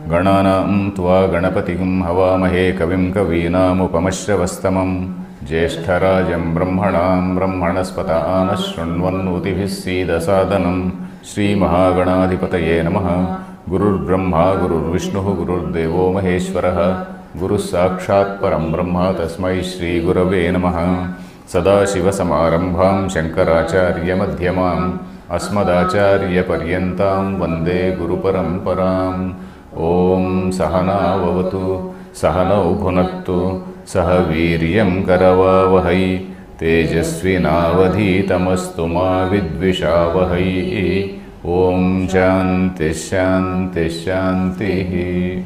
Gananam tva ganapatihim havamahe kavim kavinamupamashravastamam Jeshtarajam brahmanam brahmanaspata anashrunvannutivih sidasadanam Shri Mahaganadhipataye namaha Gurur Brahma Gurur Vishnu Gurur Devo Maheshwaraha Guru Sakshat Param Brahma Tasmai Shri Gurave namaha Sadashiva Samarambham Shankaracharya Madhyamam Asmadacharya Paryantam Vande Guru Paramparam Om Sahana Vavatu Sahana Bhunaktu Sahaviryam Karavavahai Tejasvinavadhitamastu ma vidvishavahai Om Shanti Shanti Shanti.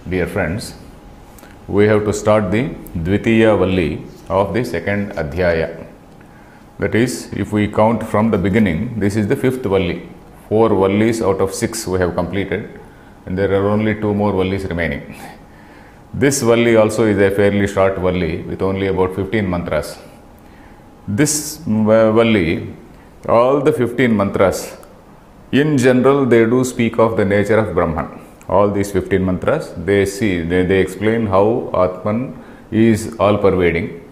Dear friends, we have to start the Dvitiya Valli of the second Adhyaya. That is, if we count from the beginning, this is the fifth Valli. 4 Vallis out of 6 we have completed, and there are only 2 more Vallis remaining. This Valli also is a fairly short Valli with only about 15 mantras. This Valli, all the 15 mantras, in general they do speak of the nature of Brahman. All these 15 mantras, they explain how Atman is all pervading.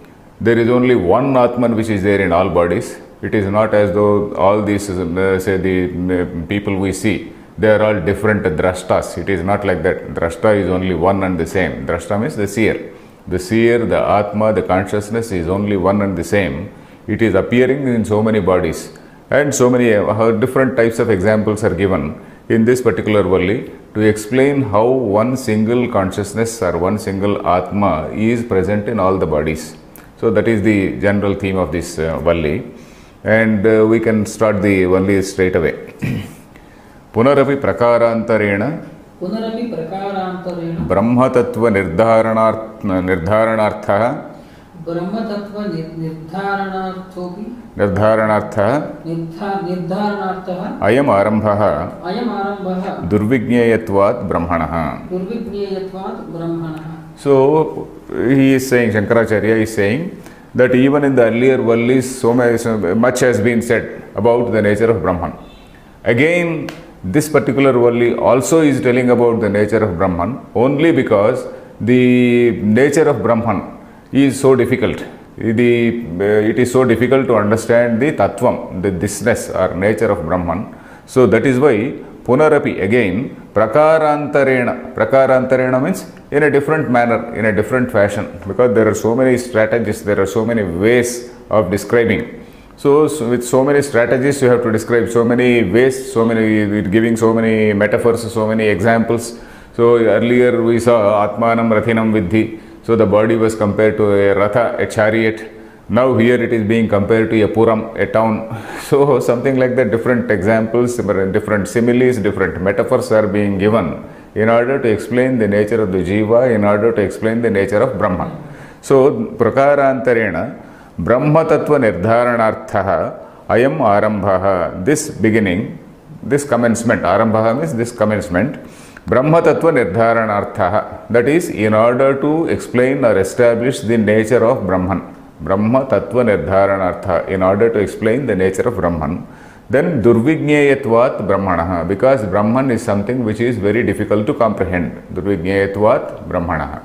There is only one Atman which is there in all bodies. It is not as though all these, say the people we see, they are all different drashtas. It is not like that. Drashta is only one and the same. Drashta means the seer. The seer, the Atma, the consciousness is only one and the same. It is appearing in so many bodies. And so many different types of examples are given in this particular Valli to explain how one single consciousness or one single Atma is present in all the bodies. So that is the general theme of this Valli. And we can start the Valli straight away. Punarapi prakarantarena Brahma Tattva Nirdharanartha Ayam Arambhaha Durvigneyatvat Brahmanaha. So he is saying, Shankaracharya is saying that even in the earlier Vallis so much has been said about the nature of Brahman. Again, this particular Valli also is telling about the nature of Brahman only because the nature of Brahman is so difficult. It is so difficult to understand the Tattvam, the thisness or nature of Brahman. So that is why Punarapi again Prakarantarena. Prakarantarena means in a different manner, in a different fashion, because there are so many strategies, there are so many ways of describing. So with so many strategies you have to describe so many ways, giving so many metaphors, so many examples. So earlier we saw Atmanam Rathinam Vidhi. So the body was compared to a Ratha, a chariot. Now here it is being compared to a Puram, a town. So something like that, different examples, different similes, different metaphors are being given in order to explain the nature of the Jiva, in order to explain the nature of Brahman. So Prakarantarena Brahma Tattva Nirdharanarthaha Ayam Arambhaha. This beginning, this commencement, Arambhaha means this commencement, Brahma Tattva Nirdharanarthaha, that is in order to explain or establish the nature of Brahman. Brahma Tattva Nirdharanartha, in order to explain the nature of Brahman. Then Durvigneyatvat Brahmanaha, because Brahman is something which is very difficult to comprehend. Durvigneyatvat Brahmanaha.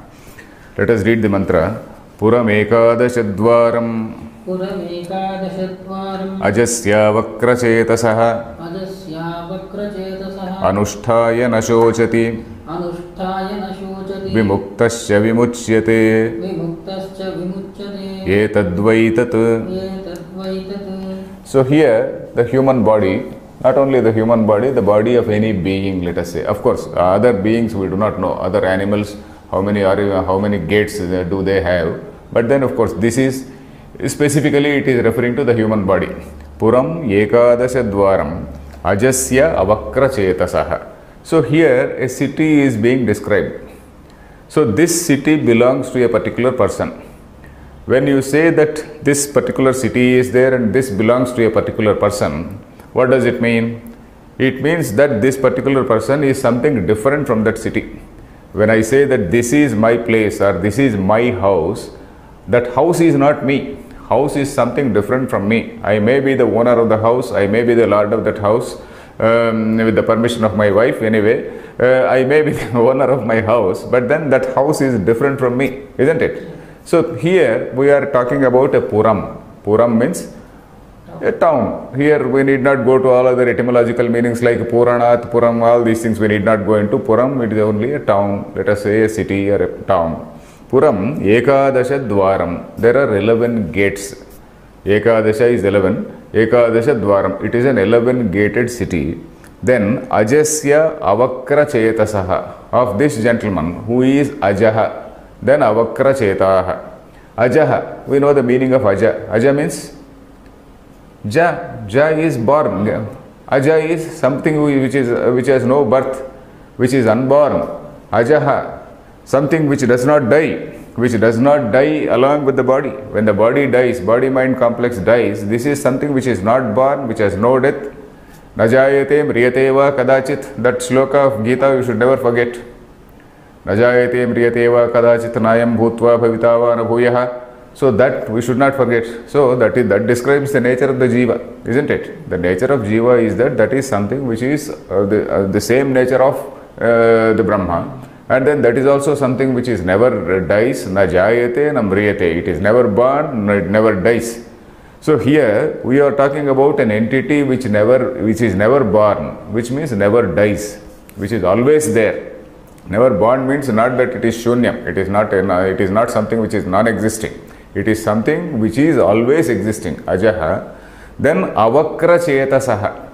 Let us read the mantra. Puram ekadashadvaram Ajasya vakrachetasaha Anusthaya nashochati Vimuktasya vimuchyate Etadvaitat. So here the human body, not only the human body, the body of any being, let us say. Of course, other beings we do not know, other animals, how many gates do they have. But then of course this is specifically it is referring to the human body. Puram ekadasha dvaram ajasya avakra chetasaha. So here a city is being described. So this city belongs to a particular person. When you say that this particular city is there and this belongs to a particular person, what does it mean? It means that this particular person is something different from that city. When I say that this is my place or this is my house, that house is not me. House is something different from me. I may be the owner of the house, I may be the lord of that house, with the permission of my wife anyway. I may be the owner of my house, but then that house is different from me, isn't it? So here we are talking about a Puram. Puram means a town. Here we need not go to all other etymological meanings like Puranat, Puram, all these things we need not go into. Puram, it is only a town, let us say a city or a town. Puram, Ekadasha Dwaram. There are 11 gates. Ekadasha is 11. Ekadasha Dwaram. It is an 11 gated city. Then Ajasya Avakra Chetasaha. Of this gentleman who is Ajaha. Then Avakra Chetaha. Ajaha. We know the meaning of Aja. Aja means Ja. Ja is born. Aja is something which has no birth, which is unborn. Ajaha. Something which does not die, along with the body. When the body dies, body-mind complex dies, this is something which is not born, which has no death. Najayate mriyate va kadachit. That shloka of Gita you should never forget. Najayate mriyate va kadachit nayam bhutva bhavitava anubhuyaha. So that we should not forget. So that describes the nature of the jiva, isn't it? The nature of jiva is that is something which is the same nature of the Brahma. And then that is also something which is never dies, na jayate na mriyate. It is never born, it never dies. So here we are talking about an entity which is never born, which means never dies, which is always there. Never born means not that it is shunyam. It is not something which is non-existing. It is something which is always existing. Ajaha. Then avakra chetasaha.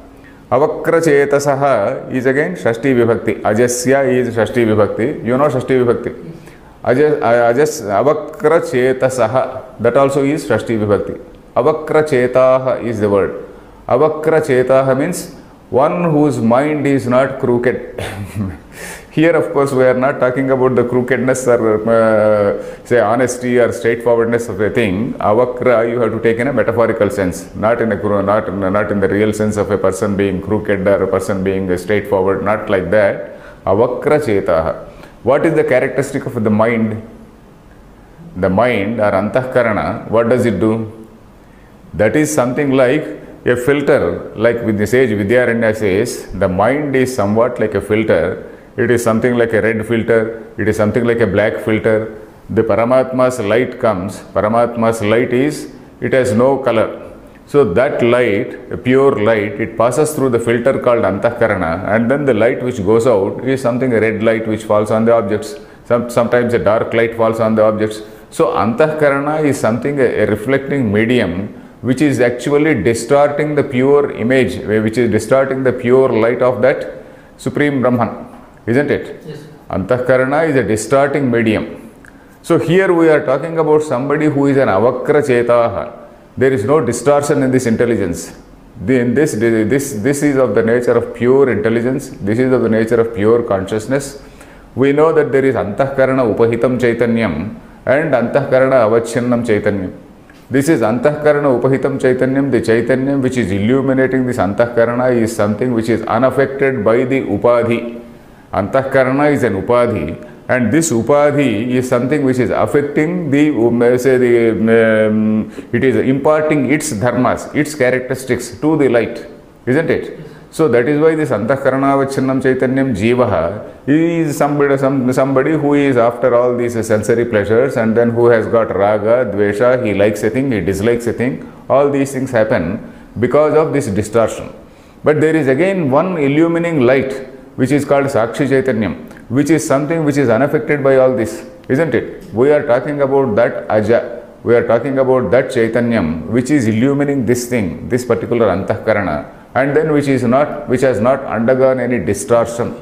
Avakra chetasaha is again Shashti Vibhakti. Ajasya is Shashti Vibhakti. You know Shashti Vibhakti. Avakra chetasaha. That also is Shashti Vibhakti. Avakra chetaha is the word. Avakra chetaha means one whose mind is not crooked. Here, of course, we are not talking about the crookedness or say honesty or straightforwardness of a thing. Avakra you have to take in a metaphorical sense, not in the real sense of a person being crooked or a person being straightforward, not like that. Avakra chetaha. What is the characteristic of the mind? The mind or antahkarana, what does it do? That is something like a filter, like with the Sage Vajasravas says, the mind is somewhat like a filter. It is something like a red filter, it is something like a black filter. The Paramatma's light comes, Paramatma's light it has no color. So that light, a pure light, it passes through the filter called Antahkarana, and then the light which goes out is something a red light which falls on the objects. Sometimes a dark light falls on the objects. So Antahkarana is something, a reflecting medium, which is actually distorting the pure image, which is distorting the pure light of that Supreme Brahman. Isn't it? Yes. Antahkarana is a distorting medium. So here we are talking about somebody who is an avakra chetaha. There is no distortion in this intelligence. This is of the nature of pure intelligence. This is of the nature of pure consciousness. We know that there is antahkarana upahitam chaitanyam and antahkarana avachinnam chaitanyam. This is antahkarana upahitam chaitanyam. The chaitanyam which is illuminating this antahkarana is something which is unaffected by the upadhi. Antahkarana is an upadhi, and this upadhi is something which is affecting it is imparting its dharmas, its characteristics to the light, isn't it? So that is why this antahkarana avachinnam chaitanyam jivaha is somebody who is after all these sensory pleasures, and then who has got raga, dvesha, he likes a thing, he dislikes a thing. All these things happen because of this distortion. But there is again one illumining light, which is called Sakshi Chaitanyam, which is something which is unaffected by all this, isn't it? We are talking about that Aja, we are talking about that Chaitanyam, which is illumining this thing, this particular Antahkarana, and then which has not undergone any distortion.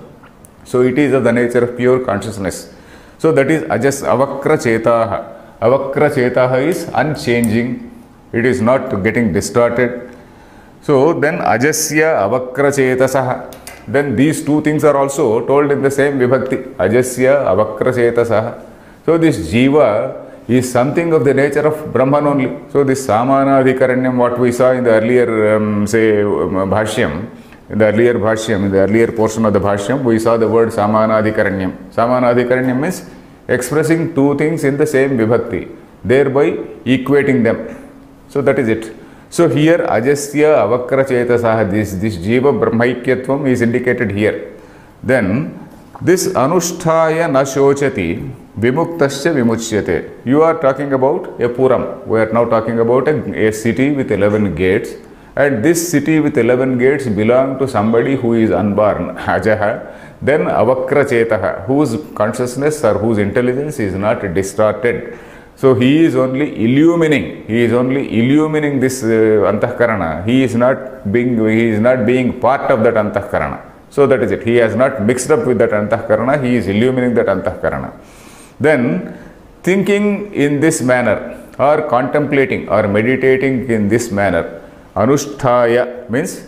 So it is of the nature of pure consciousness. So that is Avakra Chetaha. Avakra Chetaha is unchanging, it is not getting distorted. So then Ajasya Avakra Chetasaha. Then these two things are also told in the same vibhakti, Ajasya Avakra Chetasaha. So this jiva is something of the nature of Brahman only. So this Samanadhikaranyam, what we saw in the earlier Bhashyam, in the earlier portion of the Bhashyam, we saw the word Samanadhikaranyam. Samanadhikaranyam means expressing two things in the same vibhakti, thereby equating them. So that is it. So here ajasya avakra chetasaha, this jiva brahmaikyatvam is indicated here. Then this anusthaya na shochati vimuktasya vimuchyate. You are talking about a puram. We are now talking about a city with 11 gates. And this city with 11 gates belong to somebody who is unborn, ajaha. Then avakra chetaha, whose consciousness or whose intelligence is not distorted. So he is only illumining. He is only illumining this antahkarana. He is not being part of that antahkarana. So that is it. He has not mixed up with that antahkarana. He is illumining that antahkarana. Then thinking in this manner, or contemplating or meditating in this manner, anusthaya means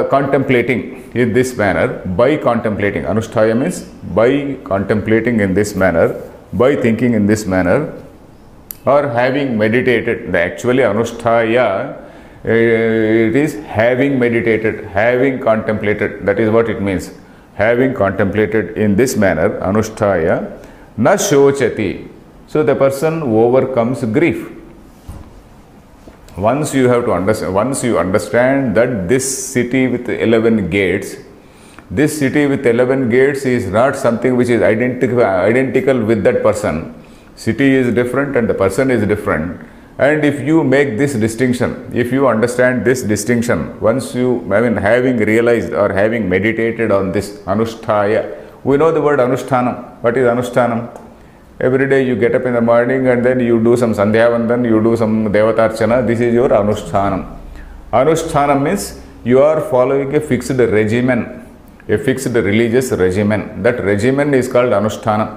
contemplating in this manner, by contemplating. Anusthaya means by contemplating in this manner, by thinking in this manner, or having meditated. Actually anusthaya, it is having meditated, having contemplated. That is what it means. Having contemplated in this manner, anusthaya na shochati. So the person overcomes grief. Once you have to understand, once you understand that this city with 11 gates, this city with 11 gates is not something which is identical with that person. City is different and the person is different. And if you make this distinction, if you understand this distinction, once you, having realized or having meditated on this anusthaya, we know the word anushthanam. What is anushthanam? Every day you get up in the morning and then you do some sandhyavandan, you do some devatarchana. This is your anushthanam. Anushthanam means you are following a fixed regimen, a fixed religious regimen. That regimen is called anushthanam.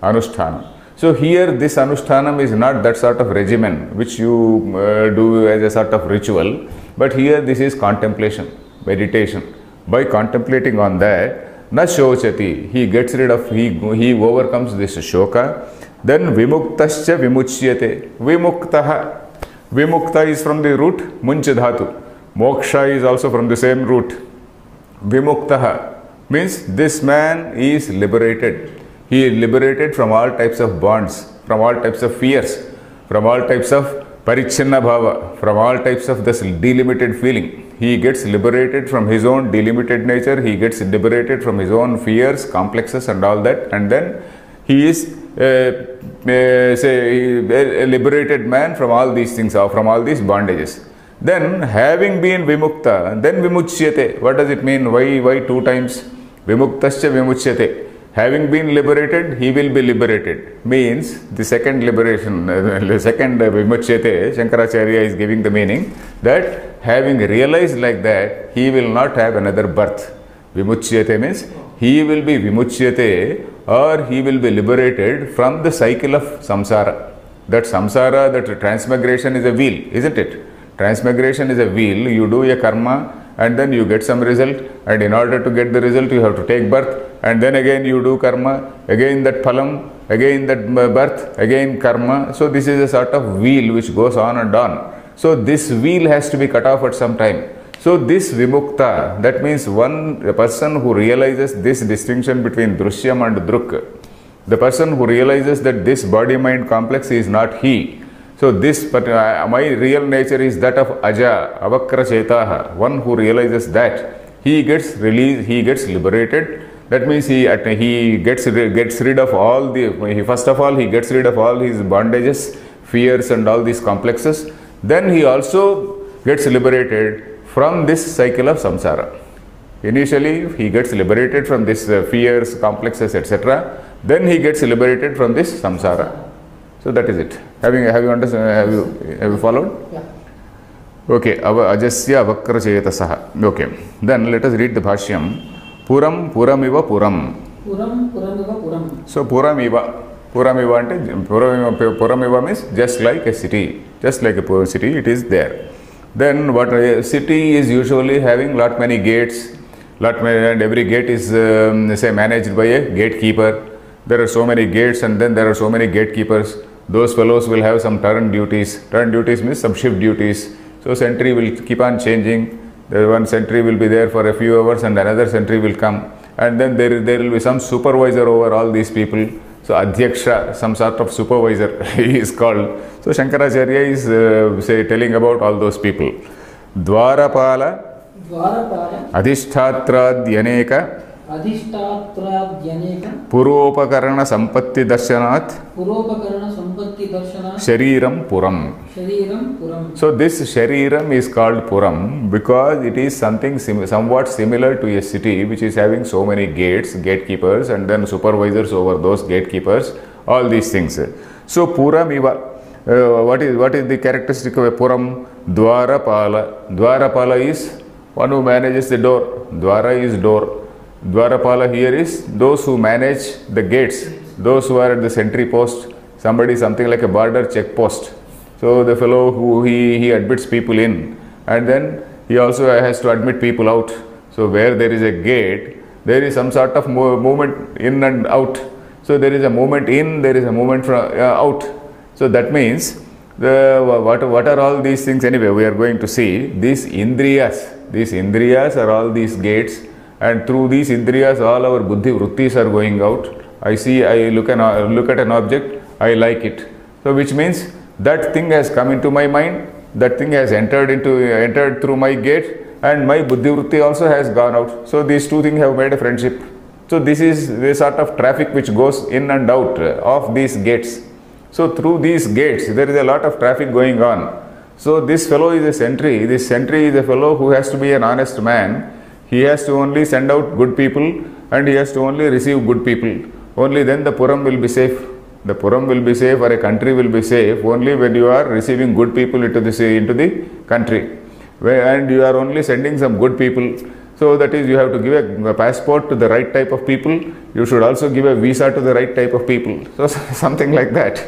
Anushthanam. So here this anushthanam is not that sort of regimen which you do as a sort of ritual, but here this is contemplation, meditation. By contemplating on that, na shochati, he gets rid of, he overcomes this shoka. Then vimuktasya vimuchyate. Vimuktaha. Vimukta is from the root munch dhatu. Moksha is also from the same root. Vimuktaha means this man is liberated. He is liberated from all types of bonds, from all types of fears, from all types of parichinna bhava, from all types of this delimited feeling. He gets liberated from his own delimited nature, he gets liberated from his own fears, complexes and all that, and then he is a liberated man from all these things, or from all these bondages. Then having been vimukta, then vimuchyate. What does it mean? Why two times? Vimuktasya vimuchyate. Having been liberated, he will be liberated. Means the second liberation, the second vimuchyate, Shankaracharya is giving the meaning that having realized like that, he will not have another birth. Vimuchyate means he will be vimuchyate, or he will be liberated from the cycle of samsara. That samsara, that transmigration is a wheel, isn't it? Transmigration is a wheel. You do a karma and then you get some result, and in order to get the result you have to take birth, and then again you do karma, again that phalam, again that birth, again karma. So this is a sort of wheel which goes on and on. So this wheel has to be cut off at some time. So this vimukta, that means the person who realizes this distinction between drishyam and druk, the person who realizes that this body-mind complex is not he. So this, but my real nature is that of aja, avakra chetaha. One who realizes that, he gets released, he gets liberated. That means he gets rid of all the, first of all he gets rid of all his bondages, fears and all these complexes. Then he also gets liberated from this cycle of samsara. Initially he gets liberated from this fears, complexes, etc. Then he gets liberated from this samsara. So that is it. Have you understood? Have you followed? Yeah. Okay. Ajasya avakra chetasaha. Okay. Then let us read the bhashyam. Puram puramiva puram. Puram puramiva puram. So puramiva means just like a city, just like a city, it is there. Then what a city is usually having lot many gates, and every gate is say managed by a gatekeeper. There are so many gates and then there are so many gatekeepers. Those fellows will have some turn duties. Turn duties means some shift duties. So sentry will keep on changing. One sentry will be there for a few hours and another sentry will come. And then there will be some supervisor over all these people. So Adhyaksha, some sort of supervisor, he is called. So Shankaracharya is telling about all those people. Dwarapala, Dwarapala, Adhishthatradyaneka, Adhishthatradyaneka, Puropakarana Sampatti Darshanat, Puropakarana Sampatti Darshana, Shariram Puram. Shariram Puram. So this Shariram is called Puram because it is something somewhat similar to a city which is having so many gates, gatekeepers, and then supervisors over those gatekeepers, all these things. So Puram Iva. What is the characteristic of a Puram? Dwarapala. Dwarapala is one who manages the door. Dwara is door. Dwarapala here is those who manage the gates, those who are at the sentry post, something like a border check post. So the fellow who he admits people in, and then he also has to admit people out. So where there is a gate, there is some sort of movement in and out. So there is a movement in, there is a movement from out. So that means what are all these things anyway? We are going to see these indriyas. These indriyas are all these gates, and through these indriyas all our buddhi vrittis are going out. I look at an object, I like it. So which means that thing has come into my mind, that thing has entered through my gate, and my buddhi vritti also has gone out. So these two things have made a friendship. So this is the sort of traffic which goes in and out of these gates. So through these gates there is a lot of traffic going on. So this fellow is a sentry. This sentry is a fellow who has to be an honest man. He has to only send out good people, and he has to only receive good people. Only then the Puram will be safe. The Puram will be safe, or a country will be safe only when you are receiving good people into the country. And you are only sending some good people. So that is, you have to give a passport to the right type of people. You should also give a visa to the right type of people. So something like that.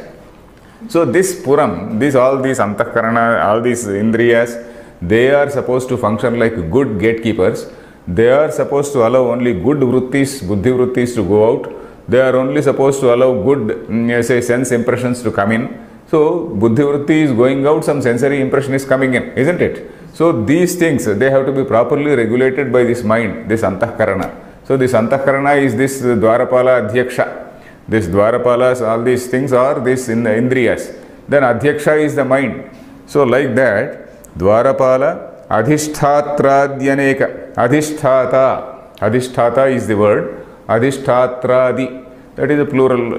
So this Puram, all these Antahkarana, all these Indriyas, they are supposed to function like good gatekeepers. They are supposed to allow only good vrittis, buddhi vrittis to go out. They are only supposed to allow good, sense impressions to come in. So buddhi vritti is going out, some sensory impression is coming in, isn't it? So these things, they have to be properly regulated by this mind, this Antahkarana. So this Antahkarana is this Dwarapala Adhyaksha. This Dwarapalas, all these things are this in the Indriyas. Then Adhyaksha is the mind. So like that, Dwarapala, Adhishthatradyaneka, Adhisthata is the word, Adhishthatradi, that is the plural,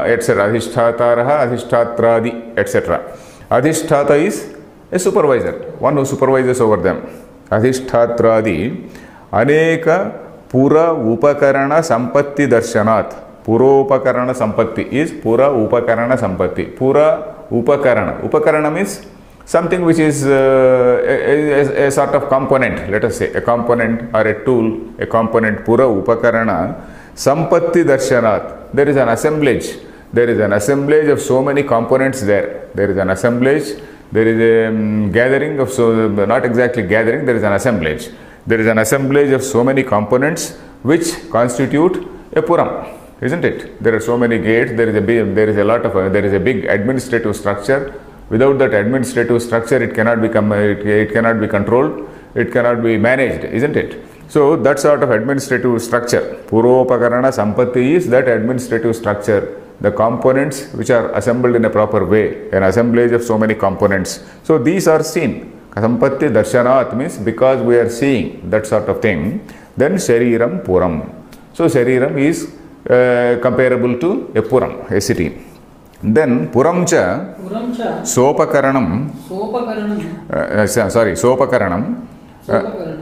etc. Adhishthataraha, Adhishthatradi, etc. Adhisthata is a supervisor, one who supervises over them. Adhishthatradi, Aneka Pura Upakarana Sampatti Darshanat. Puropakarana Sampatti is Pura Upakarana Sampatti. Pura Upakarana. Upakarana means something which is a sort of component, let us say, a component or a tool, a component. Pura Upakarana Sampatti Darshanat. There is an assemblage. There is an assemblage of so many components there. There is an assemblage. There is a gathering of, so not exactly gathering, there is an assemblage. There is an assemblage of so many components which constitute a Puram. Isn't it? There are so many gates. There is a big administrative structure. Without that administrative structure, it cannot be controlled. It cannot be managed, isn't it? So that sort of administrative structure, Puropakarana Sampatti, is that administrative structure. The components which are assembled in a proper way, an assemblage of so many components. So these are seen. Sampatti Darshanat means because we are seeing that sort of thing. Then Shariram Puram. So Shariram is comparable to a Puram, a city. Then Puramcha Sopakaranam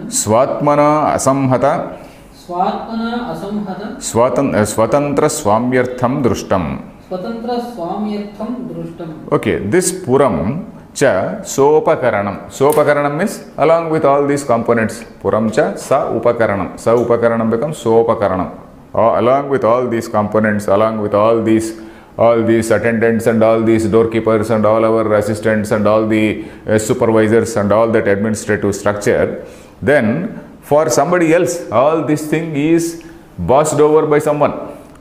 Swatmana Asamhata Swatantra Swamyartham Drushtam. Okay, this Puram cha Sopakaranam. Sopakaranam means along with all these components. Puram cha Sa Upakaranam. Sa Upakaranam becomes Sopakaranam. Along with all these components, along with all these attendants and all these doorkeepers and all our assistants and all the supervisors and all that administrative structure, then for somebody else, all this thing is bossed over by someone.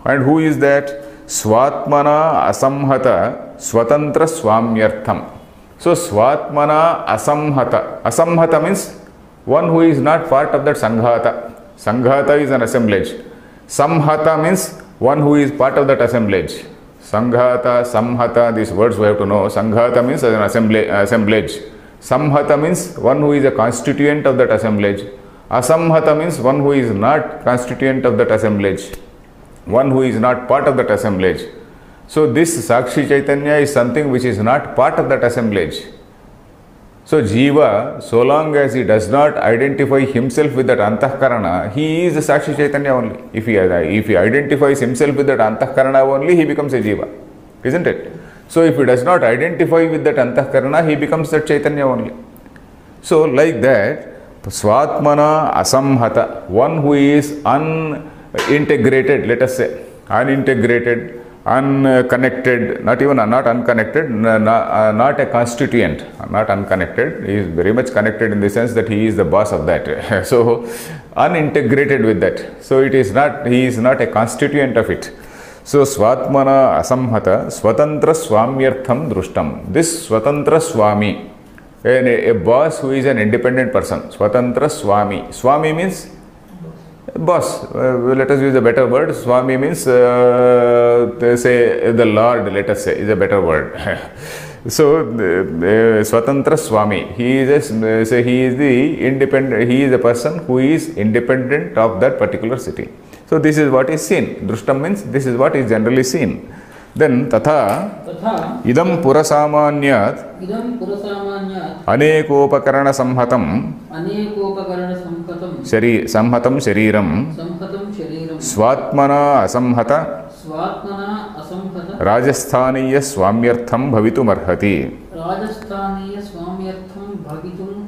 And who is that? Swatmana Asamhata Swatantra Swamyartham. So Swatmana Asamhata. Asamhata means one who is not part of that Sanghata. Sanghata is an assemblage. Samhata means one who is part of that assemblage. Sanghata, Samhata, these words we have to know. Sanghata means an assemblage. Samhata means one who is a constituent of that assemblage. Asamhata means one who is not constituent of that assemblage. One who is not part of that assemblage. So this Sakshi Chaitanya is something which is not part of that assemblage. So Jiva, so long as he does not identify himself with that Antahkarana, he is the Sakshi Chaitanya only. If he identifies himself with that Antahkarana only, he becomes a Jiva. Isn't it? So if he does not identify with that Antahkarana, he becomes that Chaitanya only. So like that, Swatmana Asamhata, one who is unintegrated, let us say, unintegrated, unconnected, not unconnected, not a constituent, not unconnected. He is very much connected in the sense that he is the boss of that. So unintegrated with that. So he is not a constituent of it. So Swatmana Asamhata Swatantra Swamyartham Drushtam. This Swatantra Swami, a boss who is an independent person. Swatantra Swami. Swami means boss. Let us use a better word. Swami means say the Lord, let us say, is a better word. So Swatantra Swami, he is the independent, he is a person who is independent of that particular city. So this is what is seen. Drushtam means this is what is generally seen. Then Tatha Idam Purasamanyat Anekopakarana Samhatam Samhatam Shariram Swatmana Asamhata Rajasthaniya Swamyartham Bhavitum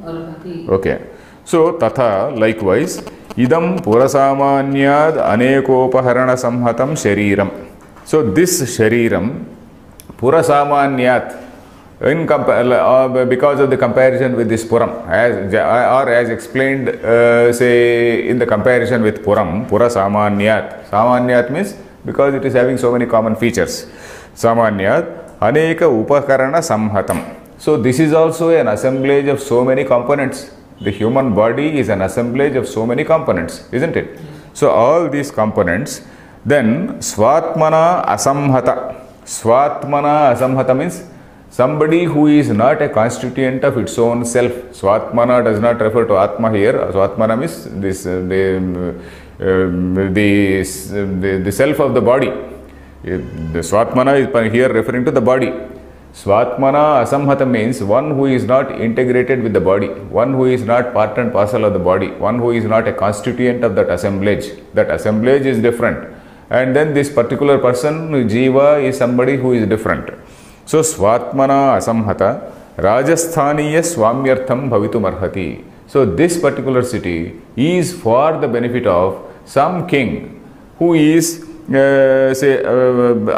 Arhati. Okay. So Tatha, likewise, Idam Purasamanyad Anekopaharana Samhatam Shariram. So this Shariram, Purasamanyat, because of the comparison with this Puram, as explained, say in the comparison with Puram, Purasamanyat. Samanyat means because it is having so many common features. Samanyat, Aneka Upakarana Samhatam. So this is also an assemblage of so many components. The human body is an assemblage of so many components, isn't it? So all these components. Then Swatmana Asamhata. Swatmana Asamhata means somebody who is not a constituent of its own self. Swatmana does not refer to Atma here. Swatmana means this the self of the body. The Swatmana is here referring to the body. Swatmana Asamhata means one who is not integrated with the body, one who is not part and parcel of the body, one who is not a constituent of that assemblage. That assemblage is different. And then this particular person, Jiva, is somebody who is different. So Swatmana Asamhata Rajasthaniya Swamyartham Bhavitum Arhati. So this particular city is for the benefit of some king who is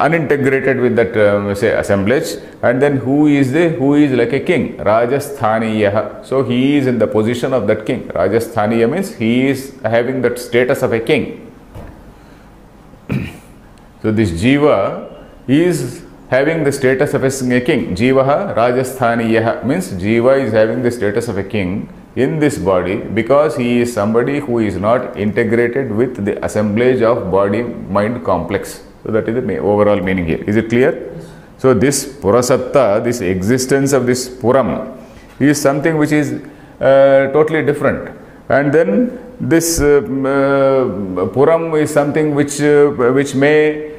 unintegrated with that say assemblage, and then who is like a king, Rajasthaniya. So he is in the position of that king. Rajasthaniya means he is having that status of a king. So this Jiva is having the status of a king. Jivaha Rajasthaniya means Jiva is having the status of a king in this body because he is somebody who is not integrated with the assemblage of body-mind complex. So that is the overall meaning here. Is it clear? Yes. So this Purasatta, this existence of this Puram is something which is totally different. And then this Puram is something which may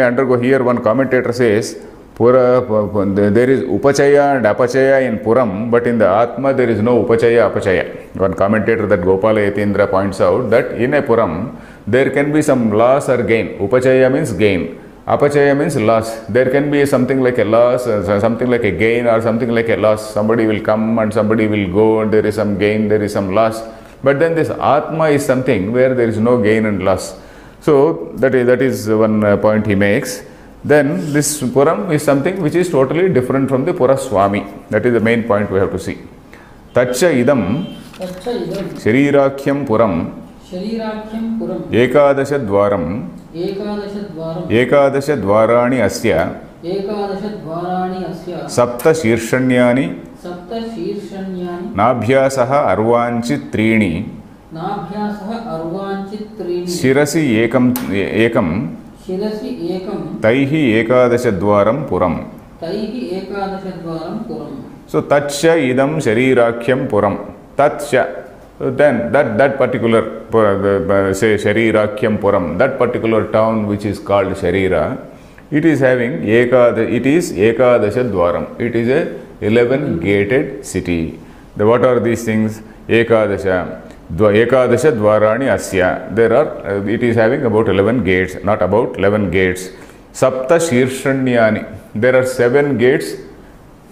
undergo. Here one commentator says there is Upachaya and Apachaya in Puram, but in the Atma there is no Upachaya Apachaya. One commentator, that Gopala Yatindra, points out that in a Puram there can be some loss or gain. Upachaya means gain, Apachaya means loss. There can be something like a loss, something like a gain, or something like a loss. Somebody will come and somebody will go, and there is some gain, there is some loss. But then this Atma is something where there is no gain and loss. So that is one point he makes. Then this Puram is something which is totally different from the Puraswami. That is the main point we have to see. Tacha idam Sharirākhyam Puram Ekadasha Dvaram Ekadasha Dvarani Asya Sapta Shirshanyani Nabhyasaha Arvanchit Trini Shirasi ekam शिरसि एकं taihi ekadashadvaram puram. तैः एकादशद्वारं पुरम्. So tatsha idam sharirakyam puram. Tatsha, then that particular say sharirakyam puram, that particular town which is called Sharira, it is having it is ekadashadvaram. It is a 11 gated city. What are these things? Ekadasha dvarani asya. There are, it is having about 11 gates, not about 11 gates. Sapta shirshanyani. There are 7 gates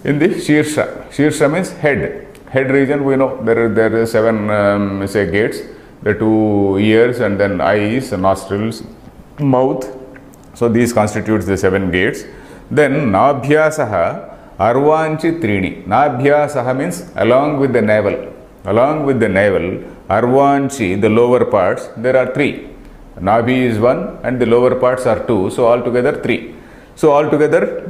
in the shirsha. Shirsha means head. Head region, we know there are 7 say gates. The 2 ears and then eyes, nostrils, mouth. So these constitutes the 7 gates. Then nabhyasaha arvanchi trini. Nabhyasaha means along with the navel. Along with the navel, arvanchi, the lower parts, there are 3. Nabhi is 1 and the lower parts are 2. So altogether 3. So altogether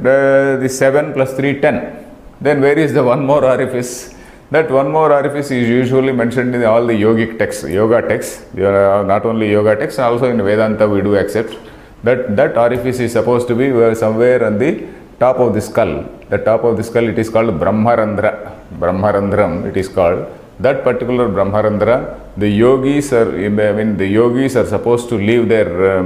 the 7 plus 3, 10. Then where is the one more orifice? That one more orifice is usually mentioned in all the yogic texts, yoga texts. Not only yoga texts, also in Vedanta we do accept that orifice is supposed to be somewhere on the top of the skull. The top of the skull, it is called Brahmarandra. Brahmarandram it is called. That particular Brahmarandra, the yogis are supposed to leave their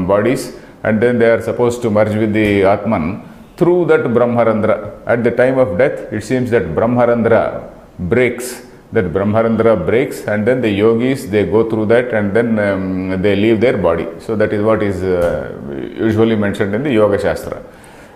bodies and then they are supposed to merge with the Atman through that Brahmarandra. At the time of death, it seems that Brahmarandra breaks. That Brahmarandra breaks and then the yogis, they go through that and then they leave their body. So that is what is usually mentioned in the Yoga Shastra.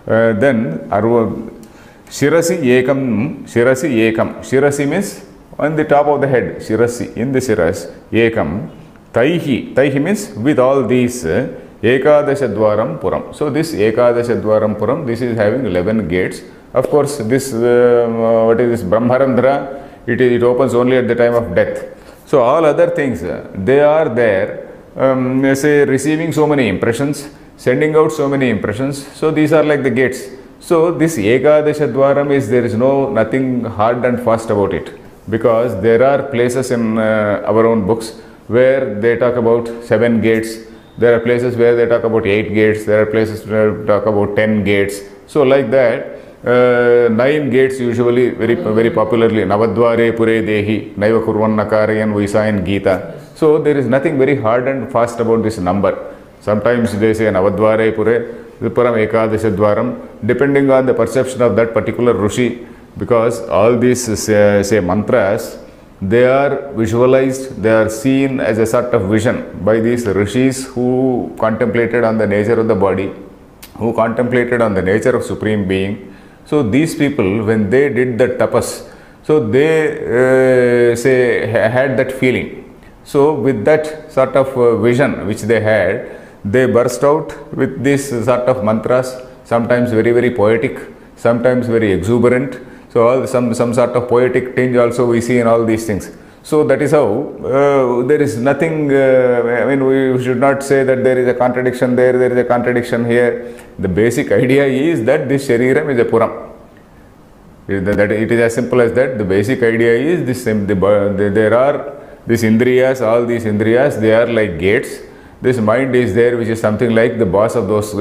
Then Shirasi ekam. Shirasi means on the top of the head. Shirasi, in the Shiras. Ekam. Taihi means with all these Ekadashadvaram Puram. So this Ekadashadvaram Puram, this is having 11 gates. Of course, this what is this Brahmarandra? It opens only at the time of death. So all other things, they are there, say receiving so many impressions, sending out so many impressions. So these are like the gates. So this Ekadashadvaram is, there is nothing hard and fast about it, because there are places in our own books where they talk about 7 gates. There are places where they talk about 8 gates. There are places where they talk about 10 gates. So like that, 9 gates usually very popularly. Navadvare pure dehi, naiva kurvan nakarayan, we saw in Gita. So there is nothing very hard and fast about this number. Sometimes they say Navadvare pure, Viparam Ekadashadvaram, depending on the perception of that particular Rishi. Because all these say mantras, they are visualized, they are seen as a sort of vision by these rishis who contemplated on the nature of the body, who contemplated on the nature of Supreme Being. So these people, when they did the tapas, so they had that feeling. So with that sort of vision which they had, they burst out with this sort of mantras, sometimes very, very poetic, sometimes very exuberant. So some sort of poetic tinge also we see in all these things. So that is how there is nothing, we should not say that there is a contradiction there is a contradiction here. The basic idea is that this Shariram is a Puram. That it is as simple as that. The basic idea is this: there are these Indriyas, all these Indriyas, they are like gates. This mind is there, which is something like the boss of those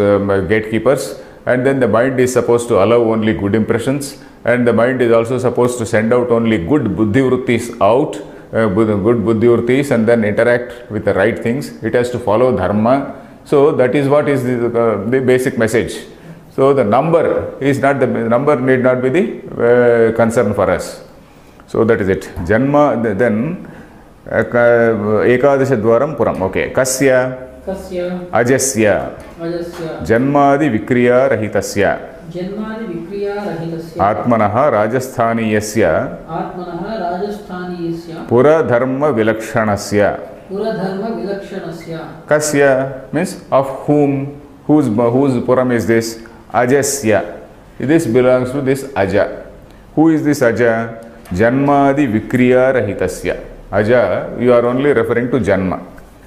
gatekeepers, and then the mind is supposed to allow only good impressions. And the mind is also supposed to send out only good buddhi vrittis out, good buddhi vrittis, and then interact with the right things. It has to follow dharma. So that is what is the basic message. So the number is not the number need not be the concern for us. So that is it. Janma, then Ekadashadvaram Puram. Okay. Kasya Ajasya Janmadi Vikriya Rahitasya Atmanaha Rajasthaniyasya Puradharma Vilakshanasya. Kasya means of whom, whose Puram is this? Ajasya. This belongs to this Aja. Who is this Aja? Janmadi Vikriya Rahitasya. Aja, you are only referring to Janma,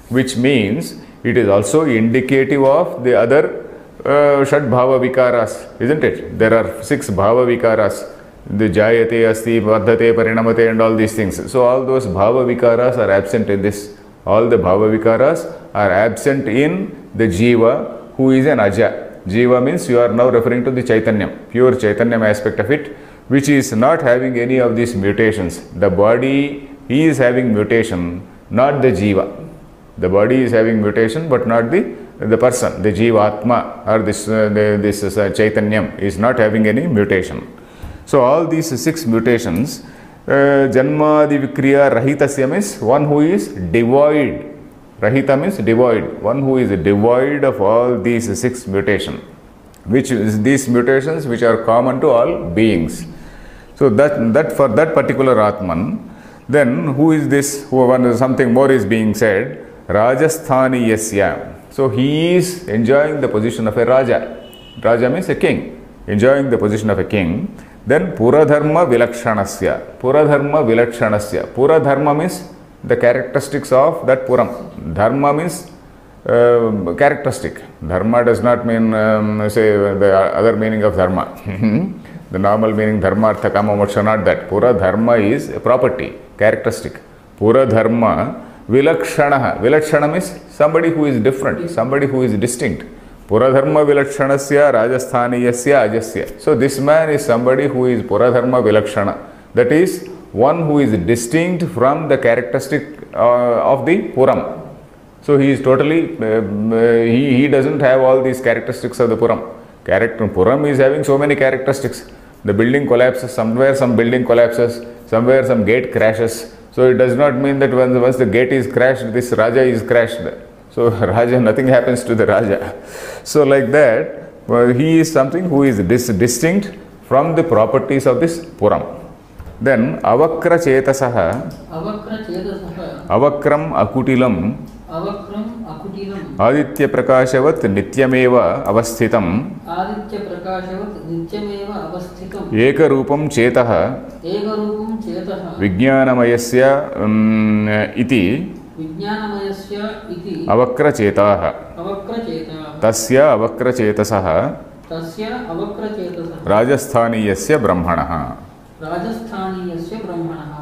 which means it is also indicative of the other Shad Bhava Vikaras, isn't it? There are 6 Bhava Vikaras, the Jayate, Asti, Vardhate, Parinamate and all these things. So all those Bhava Vikaras are absent in this. All the bhava vikaras are absent in the jiva, who is an aja. Jiva means you are now referring to the chaitanyam, pure chaitanyam aspect of it, which is not having any of these mutations. The body is having mutation, not the jiva. The body is having mutation, but not the person. The jiva atma or this chaitanyam is not having any mutation. So all these 6 mutations, janmadi vikriya rahitasya means one who is devoid. Rahita means devoid, one who is devoid of all these 6 mutations, which is these mutations which are common to all beings. So that for that particular Atman, then who is this? Something more is being said. Rajasthani yasya. So he is enjoying the position of a Raja. Raja means a king, enjoying the position of a king. Then Puradharma Vilakshanasya. Puradharma Vilakshanasya. Puradharma means the characteristics of that Puram. Dharma means characteristic. Dharma does not mean, say, the other meaning of Dharma. The normal meaning Dharma, Artha, Kama, Moksha, not that. Puradharma is a property, characteristic. Puradharma Vilakshana. Vilakshana means somebody who is different, somebody who is distinct. Puradharma Vilakshanasya Rajasthaniyasya Ajasya. So this man is somebody who is Puradharma Vilakshana. That is one who is distinct from the characteristic of the Puram. So he is totally, he doesn't have all these characteristics of the Puram. Puram is having so many characteristics. The building collapses, somewhere some building collapses, somewhere some gate crashes. So it does not mean that once the gate is crashed, this Raja is crashed. So Raja, nothing happens to the Raja. So like that, he is something who is distinct from the properties of this Puram. Then avakra chetasaha, avakram akutilam, aditya prakashavat nityameva avasthitam, eka rupam chetaha, vijnanamayasya iti, avakra chetaha, tasya avakra chetasaha, rajasthaniyasya brahmanaha.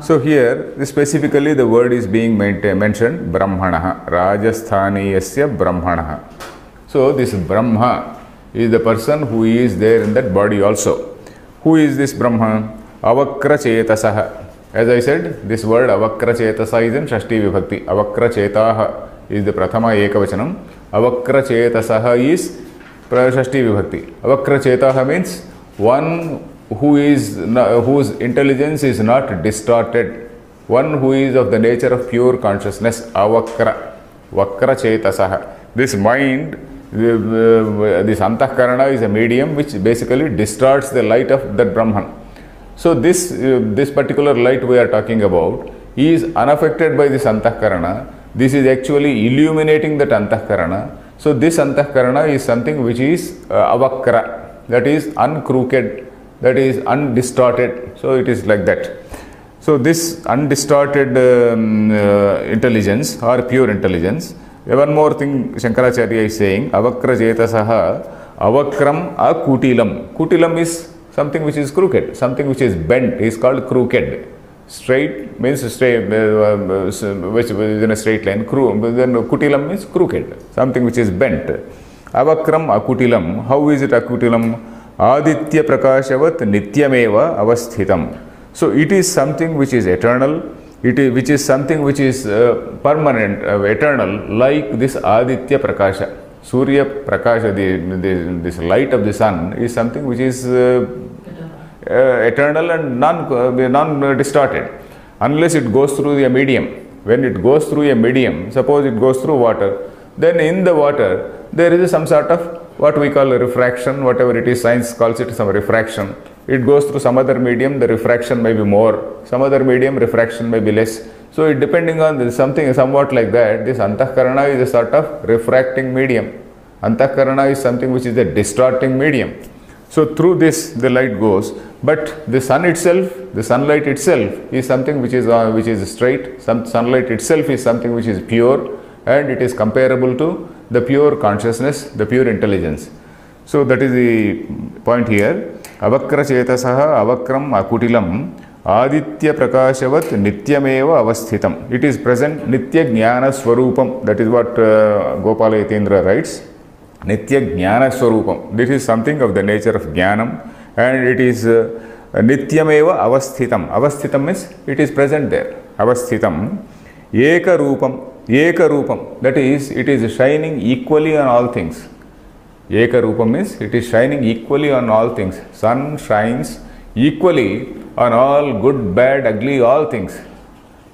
So here specifically the word is being mentioned, Brahmanaha, Rajasthaniyasya Brahmanaha. So this Brahma is the person who is there in that body also. Who is this Brahma? Avakra Chetasaha. As I said, this word Avakra Chetasa is in Shashti Vibhakti. Avakra Chetaha is the Prathama Ekavachanam. Avakra Chetasaha is Shashti Vibhakti. Avakra Chetaha means one whose intelligence is not distorted, one who is of the nature of pure consciousness, avakra, vakra chetasaha. This mind, this antahkarana is a medium which basically distorts the light of that Brahman. So this particular light we are talking about is unaffected by this antahkarana. This is actually illuminating that antahkarana. So this antahkarana is something which is avakra, that is uncrooked, that is undistorted. So it is like that. So this undistorted intelligence or pure intelligence. One more thing Shankaracharya is saying, avakra chetasaha avakram akutilam. Kutilam is something which is crooked, something which is bent is called crooked. Straight means straight, which is in a straight line. Then kutilam means crooked, something which is bent. Avakram akutilam. How is it akutilam? Aditya prakashavat nityameva avasthitam. So it is something which is eternal, which is something which is permanent, eternal, like this Aditya prakasha. Surya prakasha, this light of the sun is something which is eternal and non-distorted, unless it goes through a medium. When it goes through a medium, suppose it goes through water, then in the water there is some sort of what we call a refraction, whatever it is, science calls it some refraction. It goes through some other medium, the refraction may be more, some other medium, refraction may be less. So it depending on something somewhat like that, this antahkarana is a sort of refracting medium. Antahkarana is something which is a distorting medium. So through this the light goes, but the sun itself, the sunlight itself is something which is straight. Sunlight itself is something which is pure, and it is comparable to the pure consciousness, the pure intelligence. So that is the point here. Avakra chetasaha avakram akutilam Aditya Prakashavat Nityameva Avasthitam. It is present Nitya Jnana Swarupam. That is what Gopala Yatindra writes. Nitya Jnana Swarupam. This is something of the nature of Jnanam, and it is Nityameva Avasthitam. Avasthitam means it is present there. Avasthitam. Eka Rupam. Eka Rupam. That is, it is shining equally on all things. Eka Rupam means it is shining equally on all things. Sun shines equally on all good, bad, ugly, all things.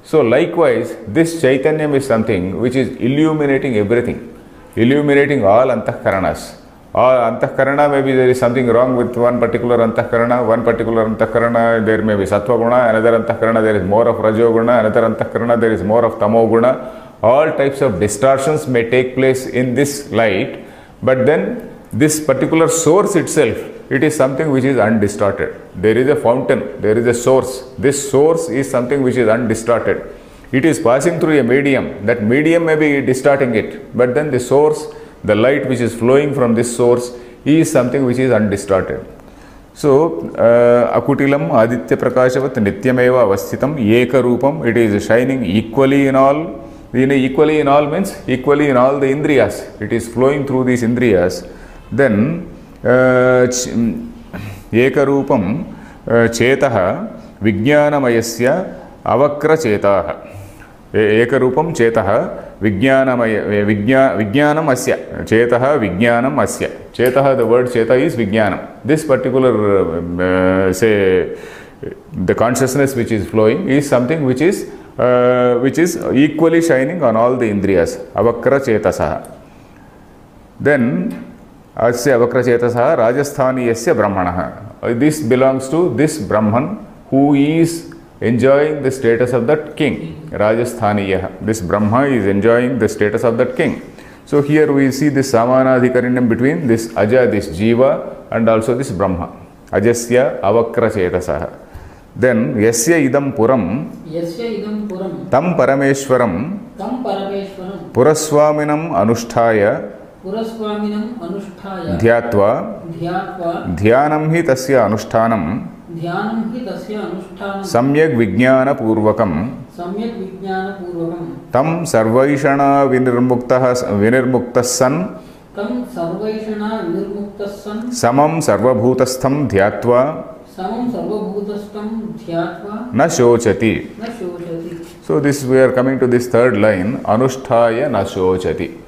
So likewise, this Chaitanyam is something which is illuminating everything, illuminating all Antahkaranas. All Antahkarana, maybe there is something wrong with one particular Antahkarana, there may be Sattva Guna, another Antahkarana there is more of Rajo Guna, another Antahkarana there is more of Tamo Guna. All types of distortions may take place in this light, but then this particular source itself, it is something which is undistorted. There is a fountain, there is a source. This source is something which is undistorted. It is passing through a medium. That medium may be distorting it, but then the source, the light which is flowing from this source, is something which is undistorted. So, Akutilam Aditya Prakashavat Nityameva Avasthitam Eka Rupam. It is shining equally in all. Equally in all means equally in all the Indriyas. It is flowing through these Indriyas. Then Ekarupam Chetaha Vijnanamayasya Avakra Chetaha. Ekarupam Chetaha Vijnanam Asya. Chetaha Vijnanam Asya. Chetaha, the word Cheta is Vijnanam. This particular, say, the consciousness which is flowing is something which is equally shining on all the Indriyas. Avakra Chetasaha. Then Asya Avakra Chetasaha Rajasthaniyasya Brahmanaha. This belongs to this Brahman who is enjoying the status of that king. Rajasthaniya. This Brahma is enjoying the status of that king. So here we see this Samanadhikarinam between this Aja, this Jiva, and also this Brahma. Ajasya Avakra Chetasaha. Then Yasya Idam Puram Tam Parameshwaram Puraswaminam Anusthaya Dhyatva Dhyanam hi tasya anushtanam Samyak Vijnana Purvakam Tam Sarvaishana Vinirmuktas San Samam Sarvabhutastham Dhyatva Na Shochati. So this, we are coming to this third line, Anusthaya Na Shochati.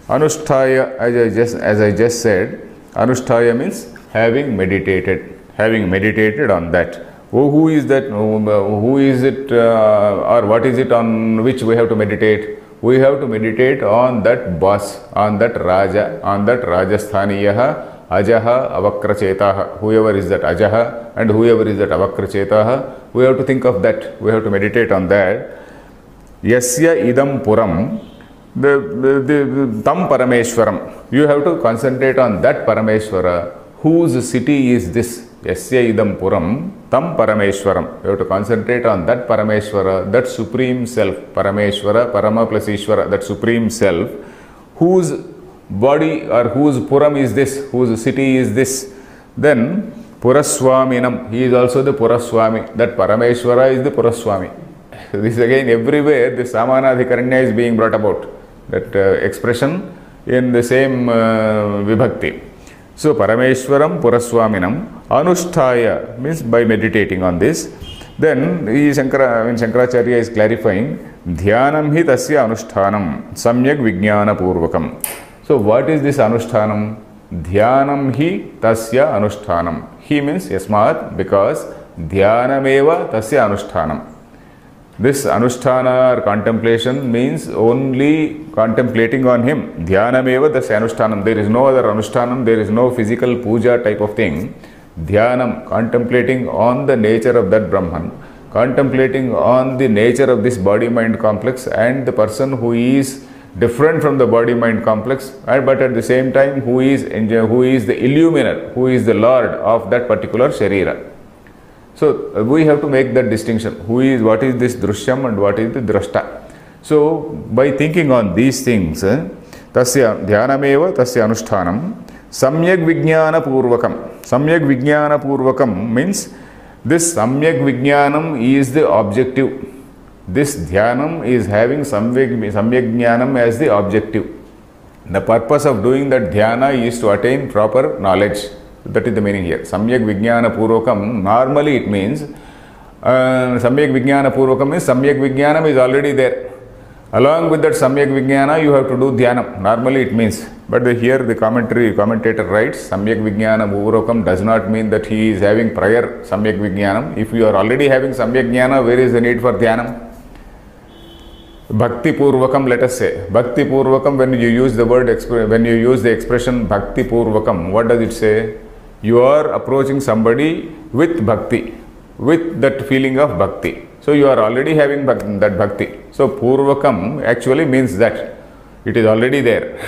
Anusthaya, as I just said, Anusthaya means having meditated on that. Oh, who is that? Who is it, or what is it on which we have to meditate? We have to meditate on that boss, on that Raja, on that Rajasthaniyaha, Ajaha, Avakrachetaha. Whoever is that Ajaha and whoever is that Avakrachetaha, we have to think of that. We have to meditate on that. Yasya Idam Puram. The Tam Parameshwaram. You have to concentrate on that Parameshwara. Whose city is this? Yasya Idam Puram Tam Parameshwaram. You have to concentrate on that Parameshwara, that Supreme Self. Parameshwara, Parama plus Ishvara, that Supreme Self. Whose body or whose Puram is this? Whose city is this? Then Puraswaminam. He is also the Puraswami. That Parameshwara is the Puraswami. This again, everywhere the Samanadhikaranya is being brought about. That expression in the same vibhakti. So Parameshwaram Puraswaminam Anusthaya means by meditating on this. Then Shankaracharya is clarifying Dhyanam hi tasya anushtanam Samyak Vijnana Purvakam. So what is this anushtanam? Dhyanam hi tasya anushtanam. He means yasmat, because dhyanameva tasya anushtanam. This anusthana or contemplation means only contemplating on him. Dhyanameva tasya anushtanam. There is no other anushtanam, there is no physical puja type of thing. Dhyanam, contemplating on the nature of that Brahman, contemplating on the nature of this body-mind complex and the person who is different from the body-mind complex, but at the same time who is the illuminer, who is the Lord of that particular Sharira. So we have to make that distinction. What is this Drishyam and what is the Drashta? So by thinking on these things, Tasya Dhyanameva Tasya Anushtanam Samyak Vijnana Purvakam. Samyak Vijnana Purvakam means This Samyak Vijnanam is the objective. This Dhyanam is having Samyak Jnanam as the objective. The purpose of doing that dhyana is to attain proper knowledge. That is the meaning here. Samyak Vijnana Purvakam, normally it means Samyak Vijnana Purvakam is Samyak Vijnanam is already there. Along with that Samyak Vijnana, you have to do Dhyanam. Normally it means. But here the commentator writes, Samyak Vijnana Purvakam does not mean that he is having prior Samyak Vijnanam. If you are already having Samyak Jnana, where is the need for Dhyanam? Bhakti Purvakam, let us say. Bhakti Purvakam, when you use the word, when you use the expression Bhakti Purvakam, what does it say? You are approaching somebody with Bhakti, with that feeling of Bhakti. So you are already having that Bhakti. So Purvakam actually means that it is already there.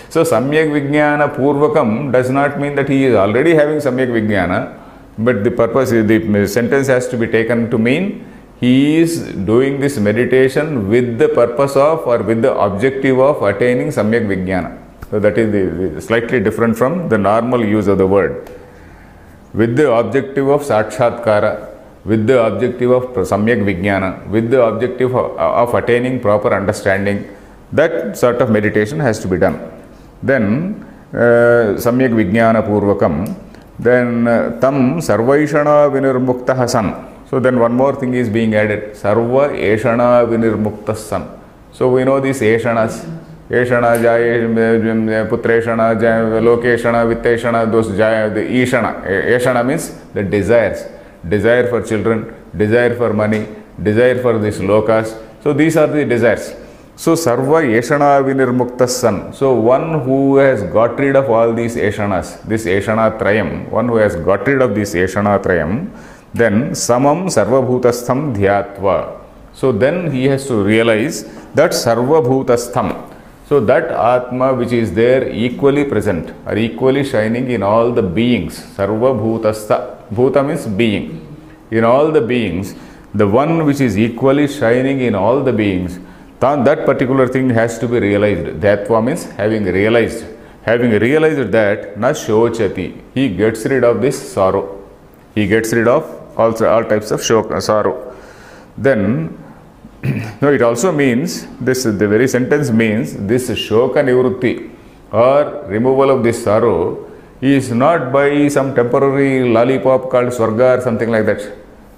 So Samyak Vijnana Purvakam does not mean that he is already having Samyak Vijnana, but the purpose, the sentence has to be taken to mean he is doing this meditation with the purpose of or with the objective of attaining Samyak Vijnana. So that is slightly different from the normal use of the word. With the objective of Sakshatkara, with the objective of Samyak Vijnana, with the objective of attaining proper understanding, that sort of meditation has to be done. Then Samyak Vijnana Purvakam, then Tam Sarvaishana Vinirmuktaha San. So then one more thing is being added, Sarva Eshana Vinirmukta San. So we know these Eshanas, Eshana, Jaya, Putreshana, Lokeshana, Vitteshana, those Jaya, the Ishana. Eshana means the desires. Desire for children, desire for money, desire for these lokas. So these are the desires. So Sarva Eshana Vinirmukta San. So one who has got rid of all these Eshanas, this Eshana Trayam, one who has got rid of this Eshana Trayam, then Samam Sarvabhutastham Dhyatva. So then he has to realize that Sarvabhutastham. So that Atma which is there equally present or equally shining in all the beings. Sarvabhutastha. Bhuta means being. In all the beings, the one which is equally shining in all the beings, that particular thing has to be realized. Dhyatva means having realized. Having realized that, na shochati. He gets rid of this sorrow. He gets rid of all types of sorrow. Then, no, it also means, the very sentence means, this shoka nivrutti or removal of this sorrow is not by some temporary lollipop called Swarga or something like that.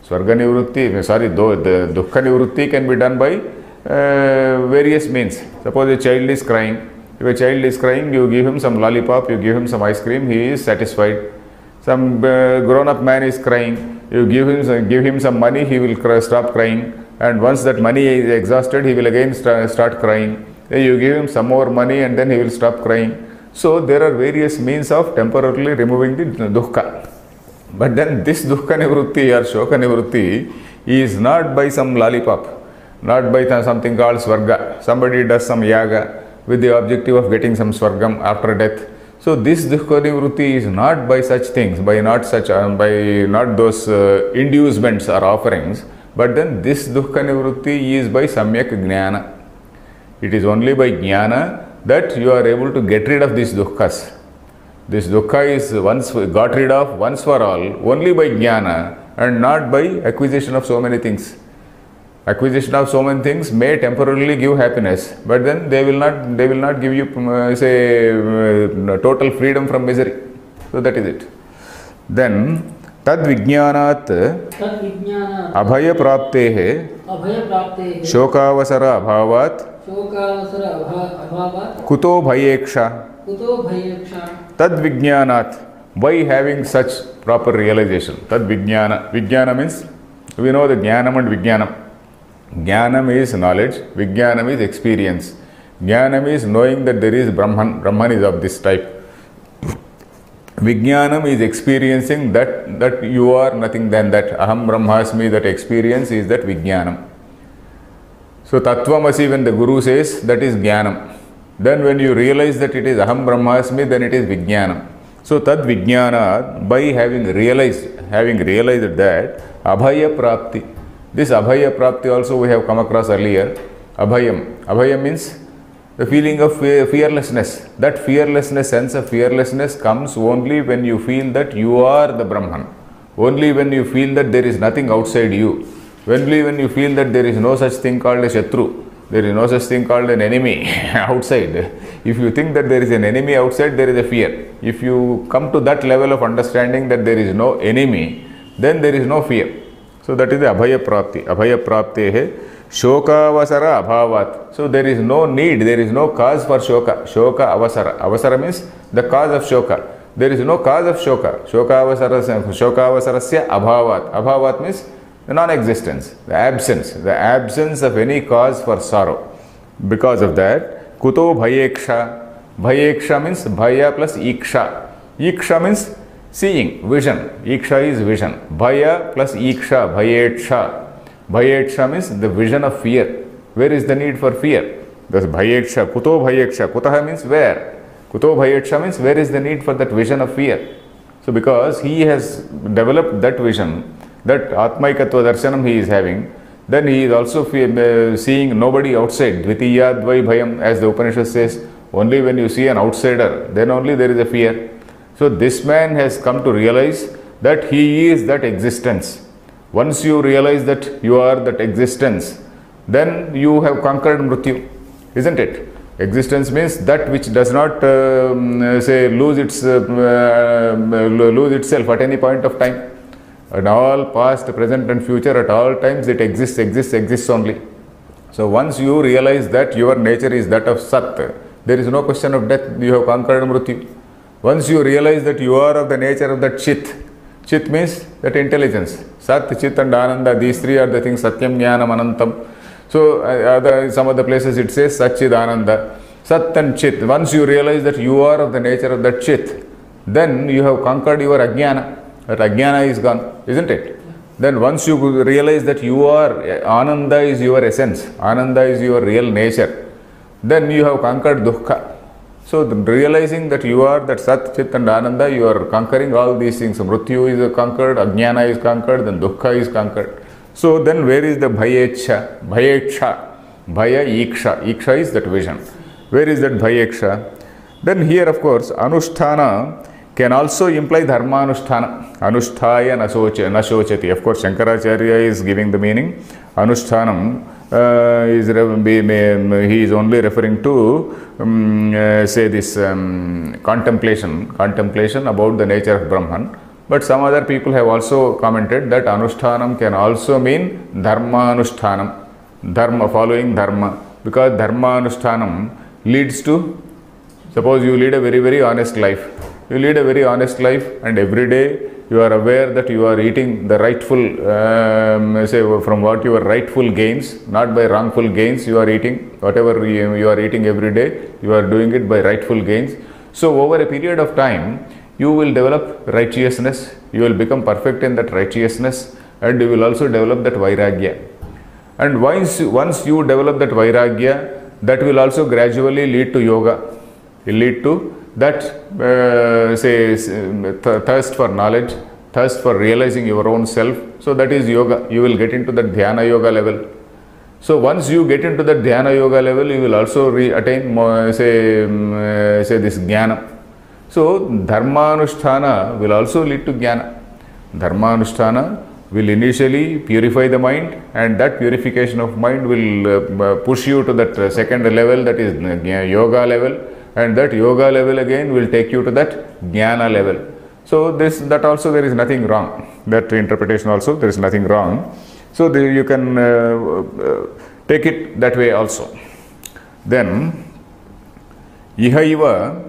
Swarga nivrutti, sorry, the dukkha nivrutti can be done by various means. Suppose a child is crying. If a child is crying, you give him some lollipop, you give him some ice cream, he is satisfied. Some grown-up man is crying, you give him some money, he will stop crying. And once that money is exhausted, he will again start crying. Then you give him some more money and then he will stop crying. So there are various means of temporarily removing the dukkha. But then this dukkha nivrutti or shoka nivrutti is not by some lollipop, not by something called swarga. Somebody does some yaga with the objective of getting some swargam after death. So this dukkha nivrutti is not by such things, by not those inducements or offerings. But then this dukkha nivrutti is by samyak jnana. It is only by jnana that you are able to get rid of these dukkhas. This dukkha is once got rid of once for all only by jnana and not by acquisition of so many things. Acquisition of so many things may temporarily give happiness, but then they will not give you total freedom from misery. So that is it. Then Tad Vijnanat Abhaya Praptehe Shokavasara Abhavat Kuto Bhayeksha. Tad Vijnanat. By having such proper realization. Tad Vijnana. Vijnana means, we know the Jnanam and Vijnanam. Jnanam is knowledge, Vijnanam is experience. Jnanam is knowing that there is Brahman. Brahman is of this type. Vijnanam is experiencing that you are nothing than that. Aham Brahmasmi, that experience is that Vijnanam. So Tattvamasi, when the Guru says, that is Jnanam. Then when you realize that it is Aham Brahmasmi, then it is Vijnanam. So Tad Vijnana, by having realized that, Abhaya Prapti. This Abhaya Prapti also we have come across earlier. Abhayam. Abhayam means the feeling of fearlessness. That fearlessness, sense of fearlessness comes only when you feel that you are the Brahman. Only when you feel that there is nothing outside you, only when you feel that there is no such thing called a Shatru, there is no such thing called an enemy outside. If you think that there is an enemy outside, there is a fear. If you come to that level of understanding that there is no enemy, then there is no fear. So that is the Abhaya Prapti. Abhaya Praptehe Shokavasara Abhavat. So there is no need, there is no cause for Shoka. Shoka Avasara. Avasara means the cause of Shoka. There is no cause of Shoka. Shokavasarasya Abhavat. Abhavat means the non-existence, the absence of any cause for sorrow. Because of that, Kuto Bhayeksha. Bhayeksha means Bhaya plus Iksha. Iksha means seeing, vision. Iksha is vision. Bhaya plus Iksha, Bhayetsha. Bhayeksha means the vision of fear. Where is the need for fear? Thus Bhayeksha, Kuto Bhayeksha. Kutaha means where. Kuto Bhayeksha means where is the need for that vision of fear. So because he has developed that vision, that Atmaikatva Darshanam he is having, then he is also seeing nobody outside. Dvitiya Dvai Bhayam, as the Upanishad says, only when you see an outsider, then only there is a fear. So this man has come to realize that he is that existence. Once you realize that you are that existence, then you have conquered Mrityu, isn't it? Existence means that which does not lose itself at any point of time. In all past, present and future, at all times it exists only. So once you realize that your nature is that of Sat, there is no question of death, you have conquered Mrityu. Once you realize that you are of the nature of that Chit, Chit means that intelligence. Sat, Chit and Ananda, these three are the things, Satyam, Jnanam, Anantam. So some other places it says Satchid Ananda. Sat and Chit. Once you realize that you are of the nature of that Chit, then you have conquered your Ajnana. That Ajnana is gone, isn't it? Then once you realize that you are, Ananda is your essence, Ananda is your real nature, then you have conquered Dukkha. So realizing that you are that Sat, Chit and Ananda, you are conquering all these things. Mrityu is conquered, Ajnana is conquered, then Dukkha is conquered. So then where is the Bhayeksha? Bhayeksha. Bhaya Iksha. Iksha is that vision. Where is that Bhayeksha? Then here of course Anusthana can also imply Dharmanusthana. Anusthaya nashochati. Of course Shankaracharya is giving the meaning. Anushthanam he is only referring to contemplation about the nature of Brahman. But some other people have also commented that Anushtanam can also mean Dharmanushthanam, Dharma, following Dharma, because Dharmanushthanam leads to, suppose you lead a very, very honest life. You lead a very honest life and every day you are aware that you are eating the rightful, from what your rightful gains, not by wrongful gains you are eating. Whatever you are eating every day, you are doing it by rightful gains. So over a period of time, you will develop righteousness, you will become perfect in that righteousness, and you will also develop that Vairagya. And once you develop that Vairagya, that will also gradually lead to Yoga, will lead to that thirst for knowledge, thirst for realizing your own self. So that is Yoga. You will get into that Dhyana Yoga level. So once you get into that Dhyana Yoga level, you will also attain this Jnana. So Dharmanusthana will also lead to Jnana. Dharmanusthana will initially purify the mind, and that purification of mind will push you to that second level, that is Yoga level. And that Yoga level again will take you to that Jnana level. So that also there is nothing wrong. That interpretation also there is nothing wrong. So you can take it that way also. Then Ihaiva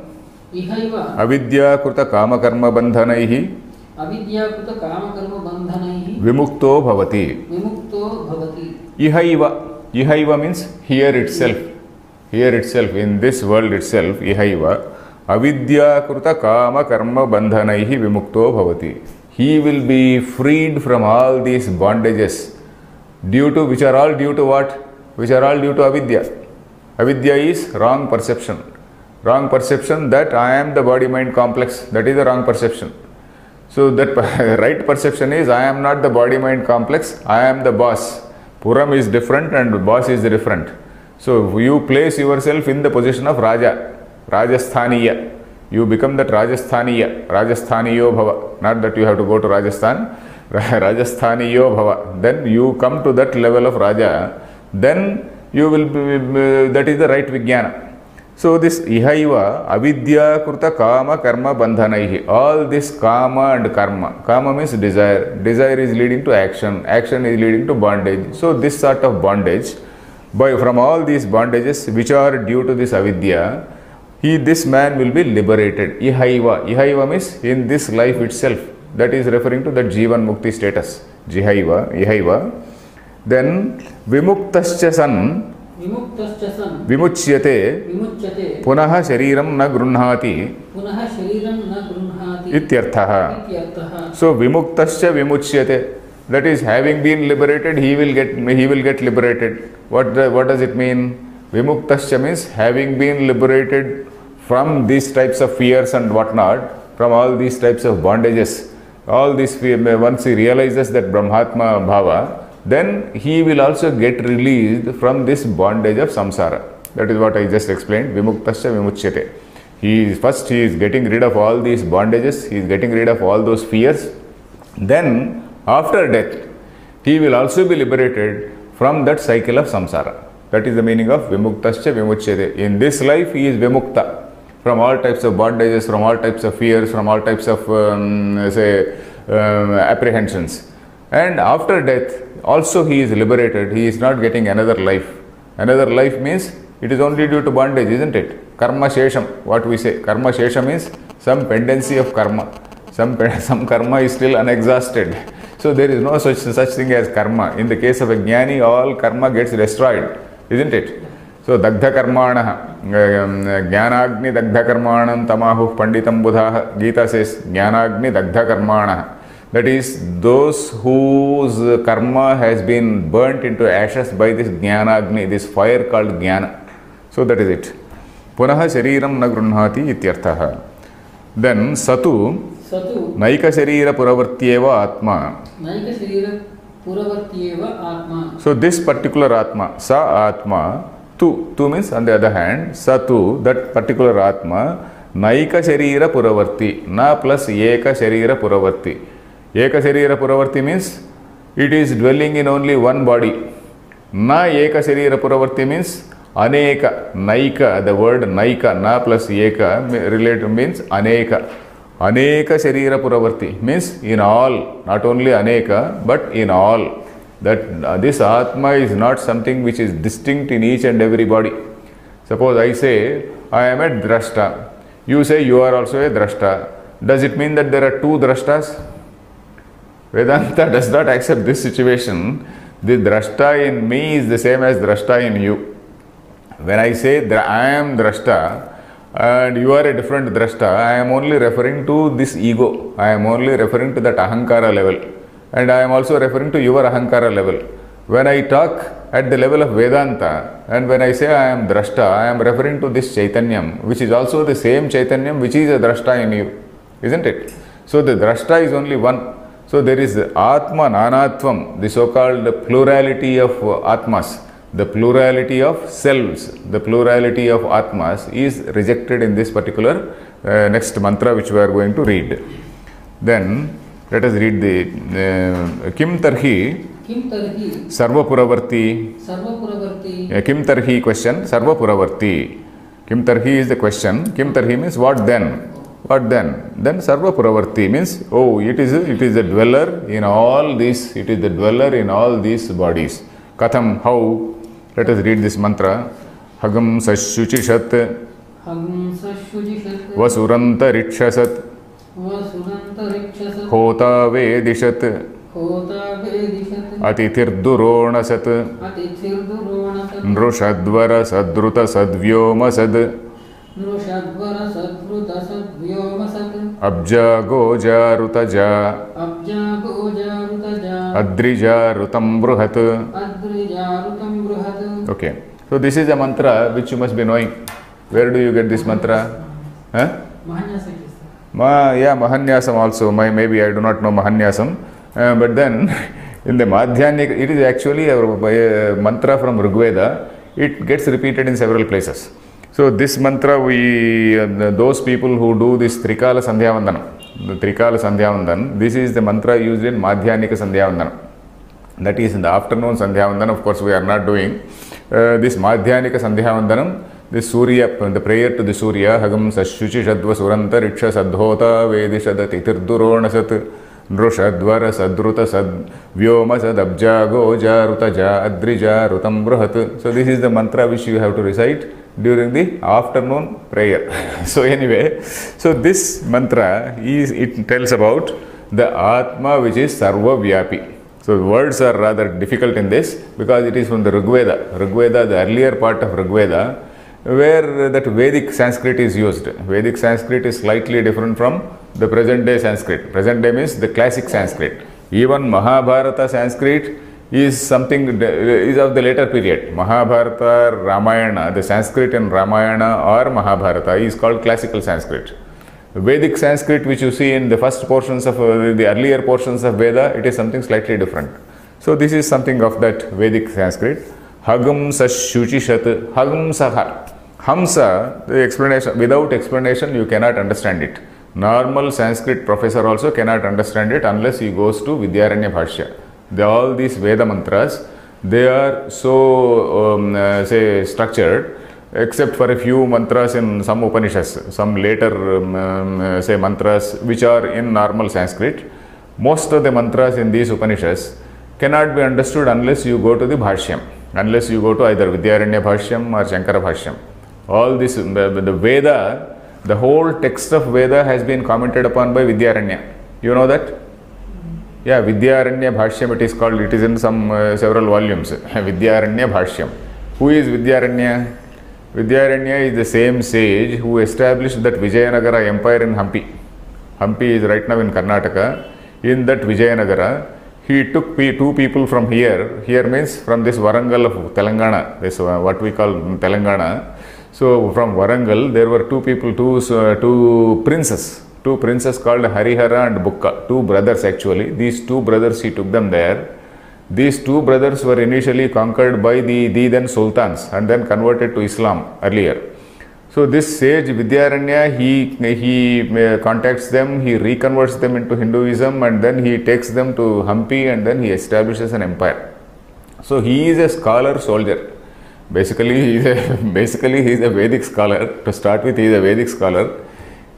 Avidya Kruta Kama Karma Bandhanaihi Vimukto Bhavati. Ihaiva means here itself. Here itself, in this world itself, Ihaiva, Avidya Kruta Kama Karma Bandhanaihi Vimukto Bhavati. He will be freed from all these bondages, which are all due to what? Which are all due to Avidya. Avidya is wrong perception. Wrong perception that I am the body-mind complex. That is the wrong perception. So that right perception is I am not the body-mind complex, I am the boss. Puram is different and boss is different. So you place yourself in the position of Raja, Rajasthaniya. You become that Rajasthaniya, Rajasthaniyo bhava. Not that you have to go to Rajasthan, Rajasthaniyo bhava. Then you come to that level of Raja, then you will be, that is the right Vijnana. So this ihaiva avidya kruta kama karma bandhanaihi. All this kama and karma. Kama means desire. Desire is leading to action. Action is leading to bondage. So this sort of bondage, from all these bondages which are due to this avidya, this man will be liberated. Ihaiva. Ihaiva means in this life itself. That is referring to that Jivan Mukti status. Ihaiva. Then vimuktascha san. Vimuchyate punaha shariram na grunhati ityarthaha. So vimuktascha vimuchyate, that is, having been liberated, he will get liberated. What does it mean? Vimuktascha means having been liberated from these types of fears and whatnot, from all these types of bondages, all these fear. Once he realizes that Brahmatma Bhava, then he will also get released from this bondage of samsara. That is what I just explained. Vimuktascha vimuchyate. He is getting rid of all these bondages. He is getting rid of all those fears. Then after death, he will also be liberated from that cycle of samsara. That is the meaning of vimuktascha vimuchyate. In this life, he is vimukta from all types of bondages, from all types of fears, from all types of apprehensions. And after death, also he is liberated. He is not getting another life. Another life means it is only due to bondage, isn't it? Karma shesham, what we say. Karma shesham means some pendency of karma. Some karma is still unexhausted. So there is no such thing as karma. In the case of a jnani, all karma gets destroyed, isn't it? So dagdha karmana, jnanagni dagdha karmanam tamahu panditam buddha. Gita says jnanagni dagdha karmana. That is, those whose karma has been burnt into ashes by this jnana-agni, this fire called jnana. So that is it. Punaha shariram na grunhati ityarthaha. Then satu naika sharira puravartyeva atma. Naika sharira puravartyeva atma. So this particular atma, sa atma, tu means on the other hand, satu, that particular atma, naika sharira puravarti, na plus eka sharira puravarti. Eka Sharira Puravarti means it is dwelling in only one body. Na Eka Sharira Puravarti means Aneka, Naika, the word Naika, Na plus Eka related means Aneka. Aneka Sharira Puravarti means in all, not only Aneka, but in all. That this Atma is not something which is distinct in each and every body. Suppose I say, I am a Drashta. You say you are also a Drashta. Does it mean that there are two Drashtas? Vedanta does not accept this situation. The drashta in me is the same as drashta in you. When I say I am drashta and you are a different drashta, I am only referring to this ego. I am only referring to that ahankara level. And I am also referring to your ahankara level. When I talk at the level of Vedanta and when I say I am drashta, I am referring to this Chaitanyam, which is also the same Chaitanyam which is a drashta in you. Isn't it? So the drashta is only one. So there is Atma Nanatvam, the so-called plurality of Atmas, the plurality of selves, the plurality of Atmas is rejected in this particular next mantra which we are going to read. Then let us read the Kim Tarhi Sarva Puravarti. Kim Tarhi question, Sarva Puravarti. Kim Tarhi is the question. Kim Tarhi means what then? What then? Then Sarva Puravarti means, oh, it is a dweller in all these, it is the dweller in all these bodies. Katham, how? Let us read this mantra. Hagam Sashuchishat Vasuranta Rikshasat Hota Vedishat Atithirduronasat Nrushadvara Sadruta Sadvyoma Sad Abja Goja Rutaja Adrija Rutam Bruhat. Okay. So this is a mantra which you must be knowing. Where do you get this mantra? Huh? Yeah, Mahanyasam also. Maybe I do not know Mahanyasam. But then in the Madhyanik, it is actually a mantra from Rigveda. It gets repeated in several places. So this mantra, those people who do this Trikala Sandhyavandanam, the Trikala Sandhyavandanam, this is the mantra used in Madhyanika Sandhyavandanam. That is in the afternoon Sandhyavandanam. Of course, we are not doing this Madhyanika Sandhyavandanam. The Surya, the prayer to the Surya, Hagam Sashuchi Shadva Suranta Riksha Sadhota Vedishada Titirdurona Sat Nrushadvara Sadruta Sad Vyoma Sad Abja Goja Rutaja Adrija Rutam Bruhat. So this is the mantra which you have to recite during the afternoon prayer. So anyway, so this mantra it tells about the Atma which is Sarva Vyapi. So the words are rather difficult in this because it is from the Rigveda. Rigveda, the earlier part of Rigveda, where that Vedic Sanskrit is used. Vedic Sanskrit is slightly different from the present day Sanskrit. Present day means the classic Sanskrit. Even Mahabharata Sanskrit is something, is of the later period. Mahabharata, Ramayana, the Sanskrit in Ramayana or Mahabharata is called classical Sanskrit. Vedic Sanskrit which you see in the first portions of the earlier portions of Veda, it is something slightly different. So this is something of that Vedic Sanskrit. Hagam Sashuchishat, Hagam Saha. Hamsa, the explanation, without explanation you cannot understand it. Normal Sanskrit professor also cannot understand it unless he goes to Vidyaranya Bhashya. All these Veda mantras, they are so say structured, except for a few mantras in some Upanishads, some later say mantras which are in normal Sanskrit. Most of the mantras in these Upanishads cannot be understood unless you go to the Bhashyam, unless you go to either Vidyaranya Bhashyam or Shankara Bhashyam. All this, the Veda, the whole text of Veda has been commented upon by Vidyaranya. You know that? Yeah, Vidyaranya Bhashyam it is called, it is in some several volumes. Vidyaranya Bhashyam. Who is Vidyaranya? Vidyaranya is the same sage who established that Vijayanagara empire in Hampi. Hampi is right now in Karnataka. In that Vijayanagara, he took two people from here. Here means from this Warangal of Telangana, this what we call Telangana. So from Warangal, there were two people, two princes called Harihara and Bukka, two brothers actually. These two brothers, he took them there. These two brothers were initially conquered by the then sultans and then converted to Islam earlier. So this sage Vidyaranya, he contacts them, he reconverts them into Hinduism, and then he takes them to Hampi and then he establishes an empire. So he is a scholar soldier. Basically, he is a Vedic scholar. To start with, he is a Vedic scholar.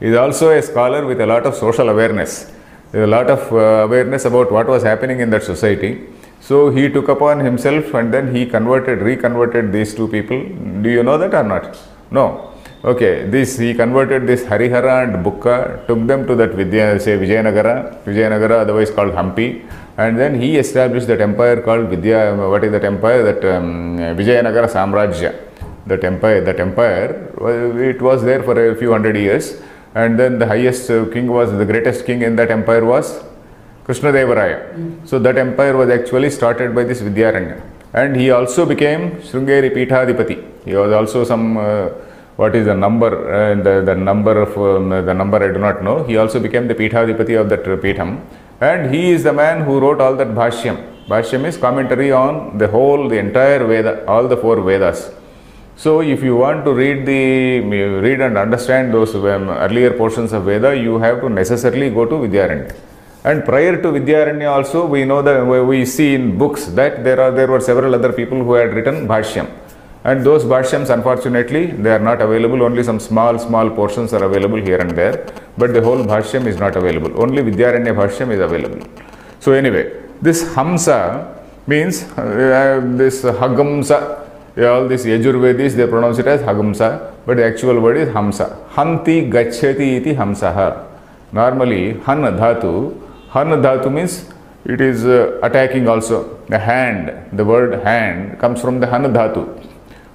He is also a scholar with a lot of social awareness. There is a lot of awareness about what was happening in that society. So he took upon himself and then he reconverted these two people. Do you know that or not? No. Okay, he converted this Harihara and Bukka, took them to that Vijayanagara, otherwise called Hampi, and then he established that empire called what is that empire? That Vijayanagara Samrajya. That empire, it was there for a few hundred years, and then the highest king the greatest king in that empire was Krishna Raya. So that empire was actually started by this Vidyaranya, and he also became Sringeri Pithadipati. He was also some what is the number? The number I do not know. He also became the Pithadipati of that Pitham, and he is the man who wrote all that Bhashyam. Bhashyam is commentary on the entire Veda, all the four Vedas. So if you want to read and understand those earlier portions of Veda, you have to necessarily go to Vidyaranya. And prior to Vidyaranya also, we know that we see in books that there were several other people who had written Bhashyam. And those Bhashyams, unfortunately, they are not available. Only some small portions are available here and there. But the whole Bhashyam is not available. Only Vidyaranya Bhashyam is available. So anyway, this Hamsa means this Hagamsa. All these Yajurvedis, they pronounce it as Hagamsa. But the actual word is Hamsa. Hanti Gacchati iti Hamsaha. Normally, Han Dhatu means it is attacking also. The hand, the word hand comes from the Han Dhatu.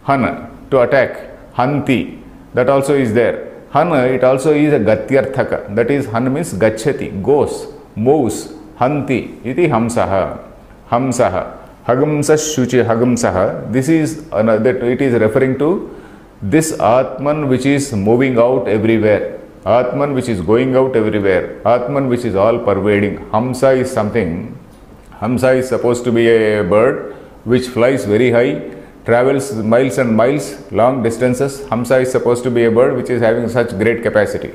Han, to attack. Hanti, that also is there. Han, it also is a Gatyarthaka. That is, Han means Gacchati, goes, moves. Hanti, iti Hamsaha. Hamsaha. Hagamsa Shuchi Hagamsaha. This is that it is referring to this Atman which is moving out everywhere. Atman which is going out everywhere. Atman which is all pervading. Hamsa is something. Hamsa is supposed to be a bird which flies very high, travels miles and miles, long distances. Hamsa is supposed to be a bird which is having such great capacity.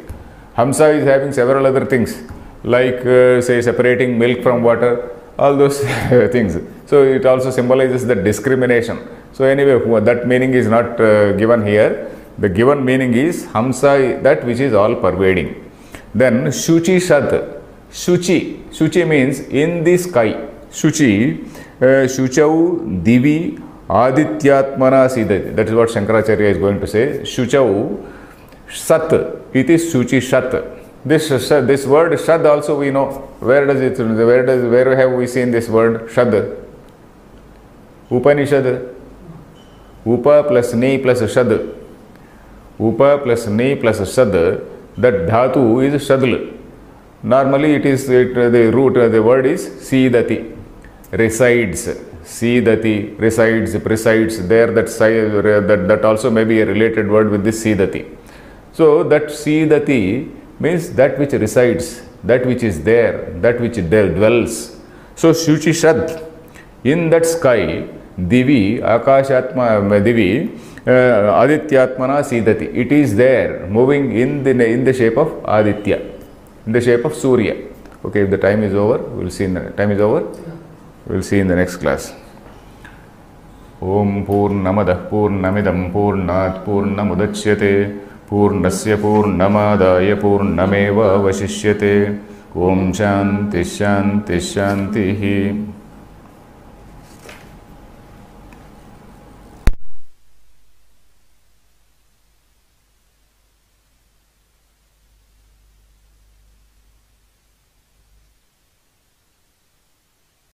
Hamsa is having several other things, like say separating milk from water, all those things. So it also symbolizes the discrimination. So anyway, that meaning is not given here. The given meaning is Hamsa, that which is all pervading. Then Shuchi Shad. Shuchi means in the sky. Shuchi, Shuchau Divi Adityatmana Sidati. That is what Shankaracharya is going to say. Shuchau Sat. It is Shuchi Shat. This word Shad also we know. Where have we seen this word Shad? Upanishad. Upa plus Ni plus Shad. Upa plus Ni plus Shad. That dhatu is Shadl. Normally it is the root, the word is Sidati. Resides. Sidati, resides, presides. There that also may be a related word with this Sidati. So that Sidati means that which resides, that which is there, that which dwells. So Shuchi Shad, in that sky, Divi, Akashatma, Divi, Adityatmana Sidati. It is there, moving in the shape of Aditya, in the shape of Surya. Okay, if the time is over, we will see in the time is over. We will see in the next class. Om Purnamadah Purnamidam Purnat Purnamudachyate Purnasya Purnamadaya Purnameva Vashishyate. Om Shanti Shanti Shantihi.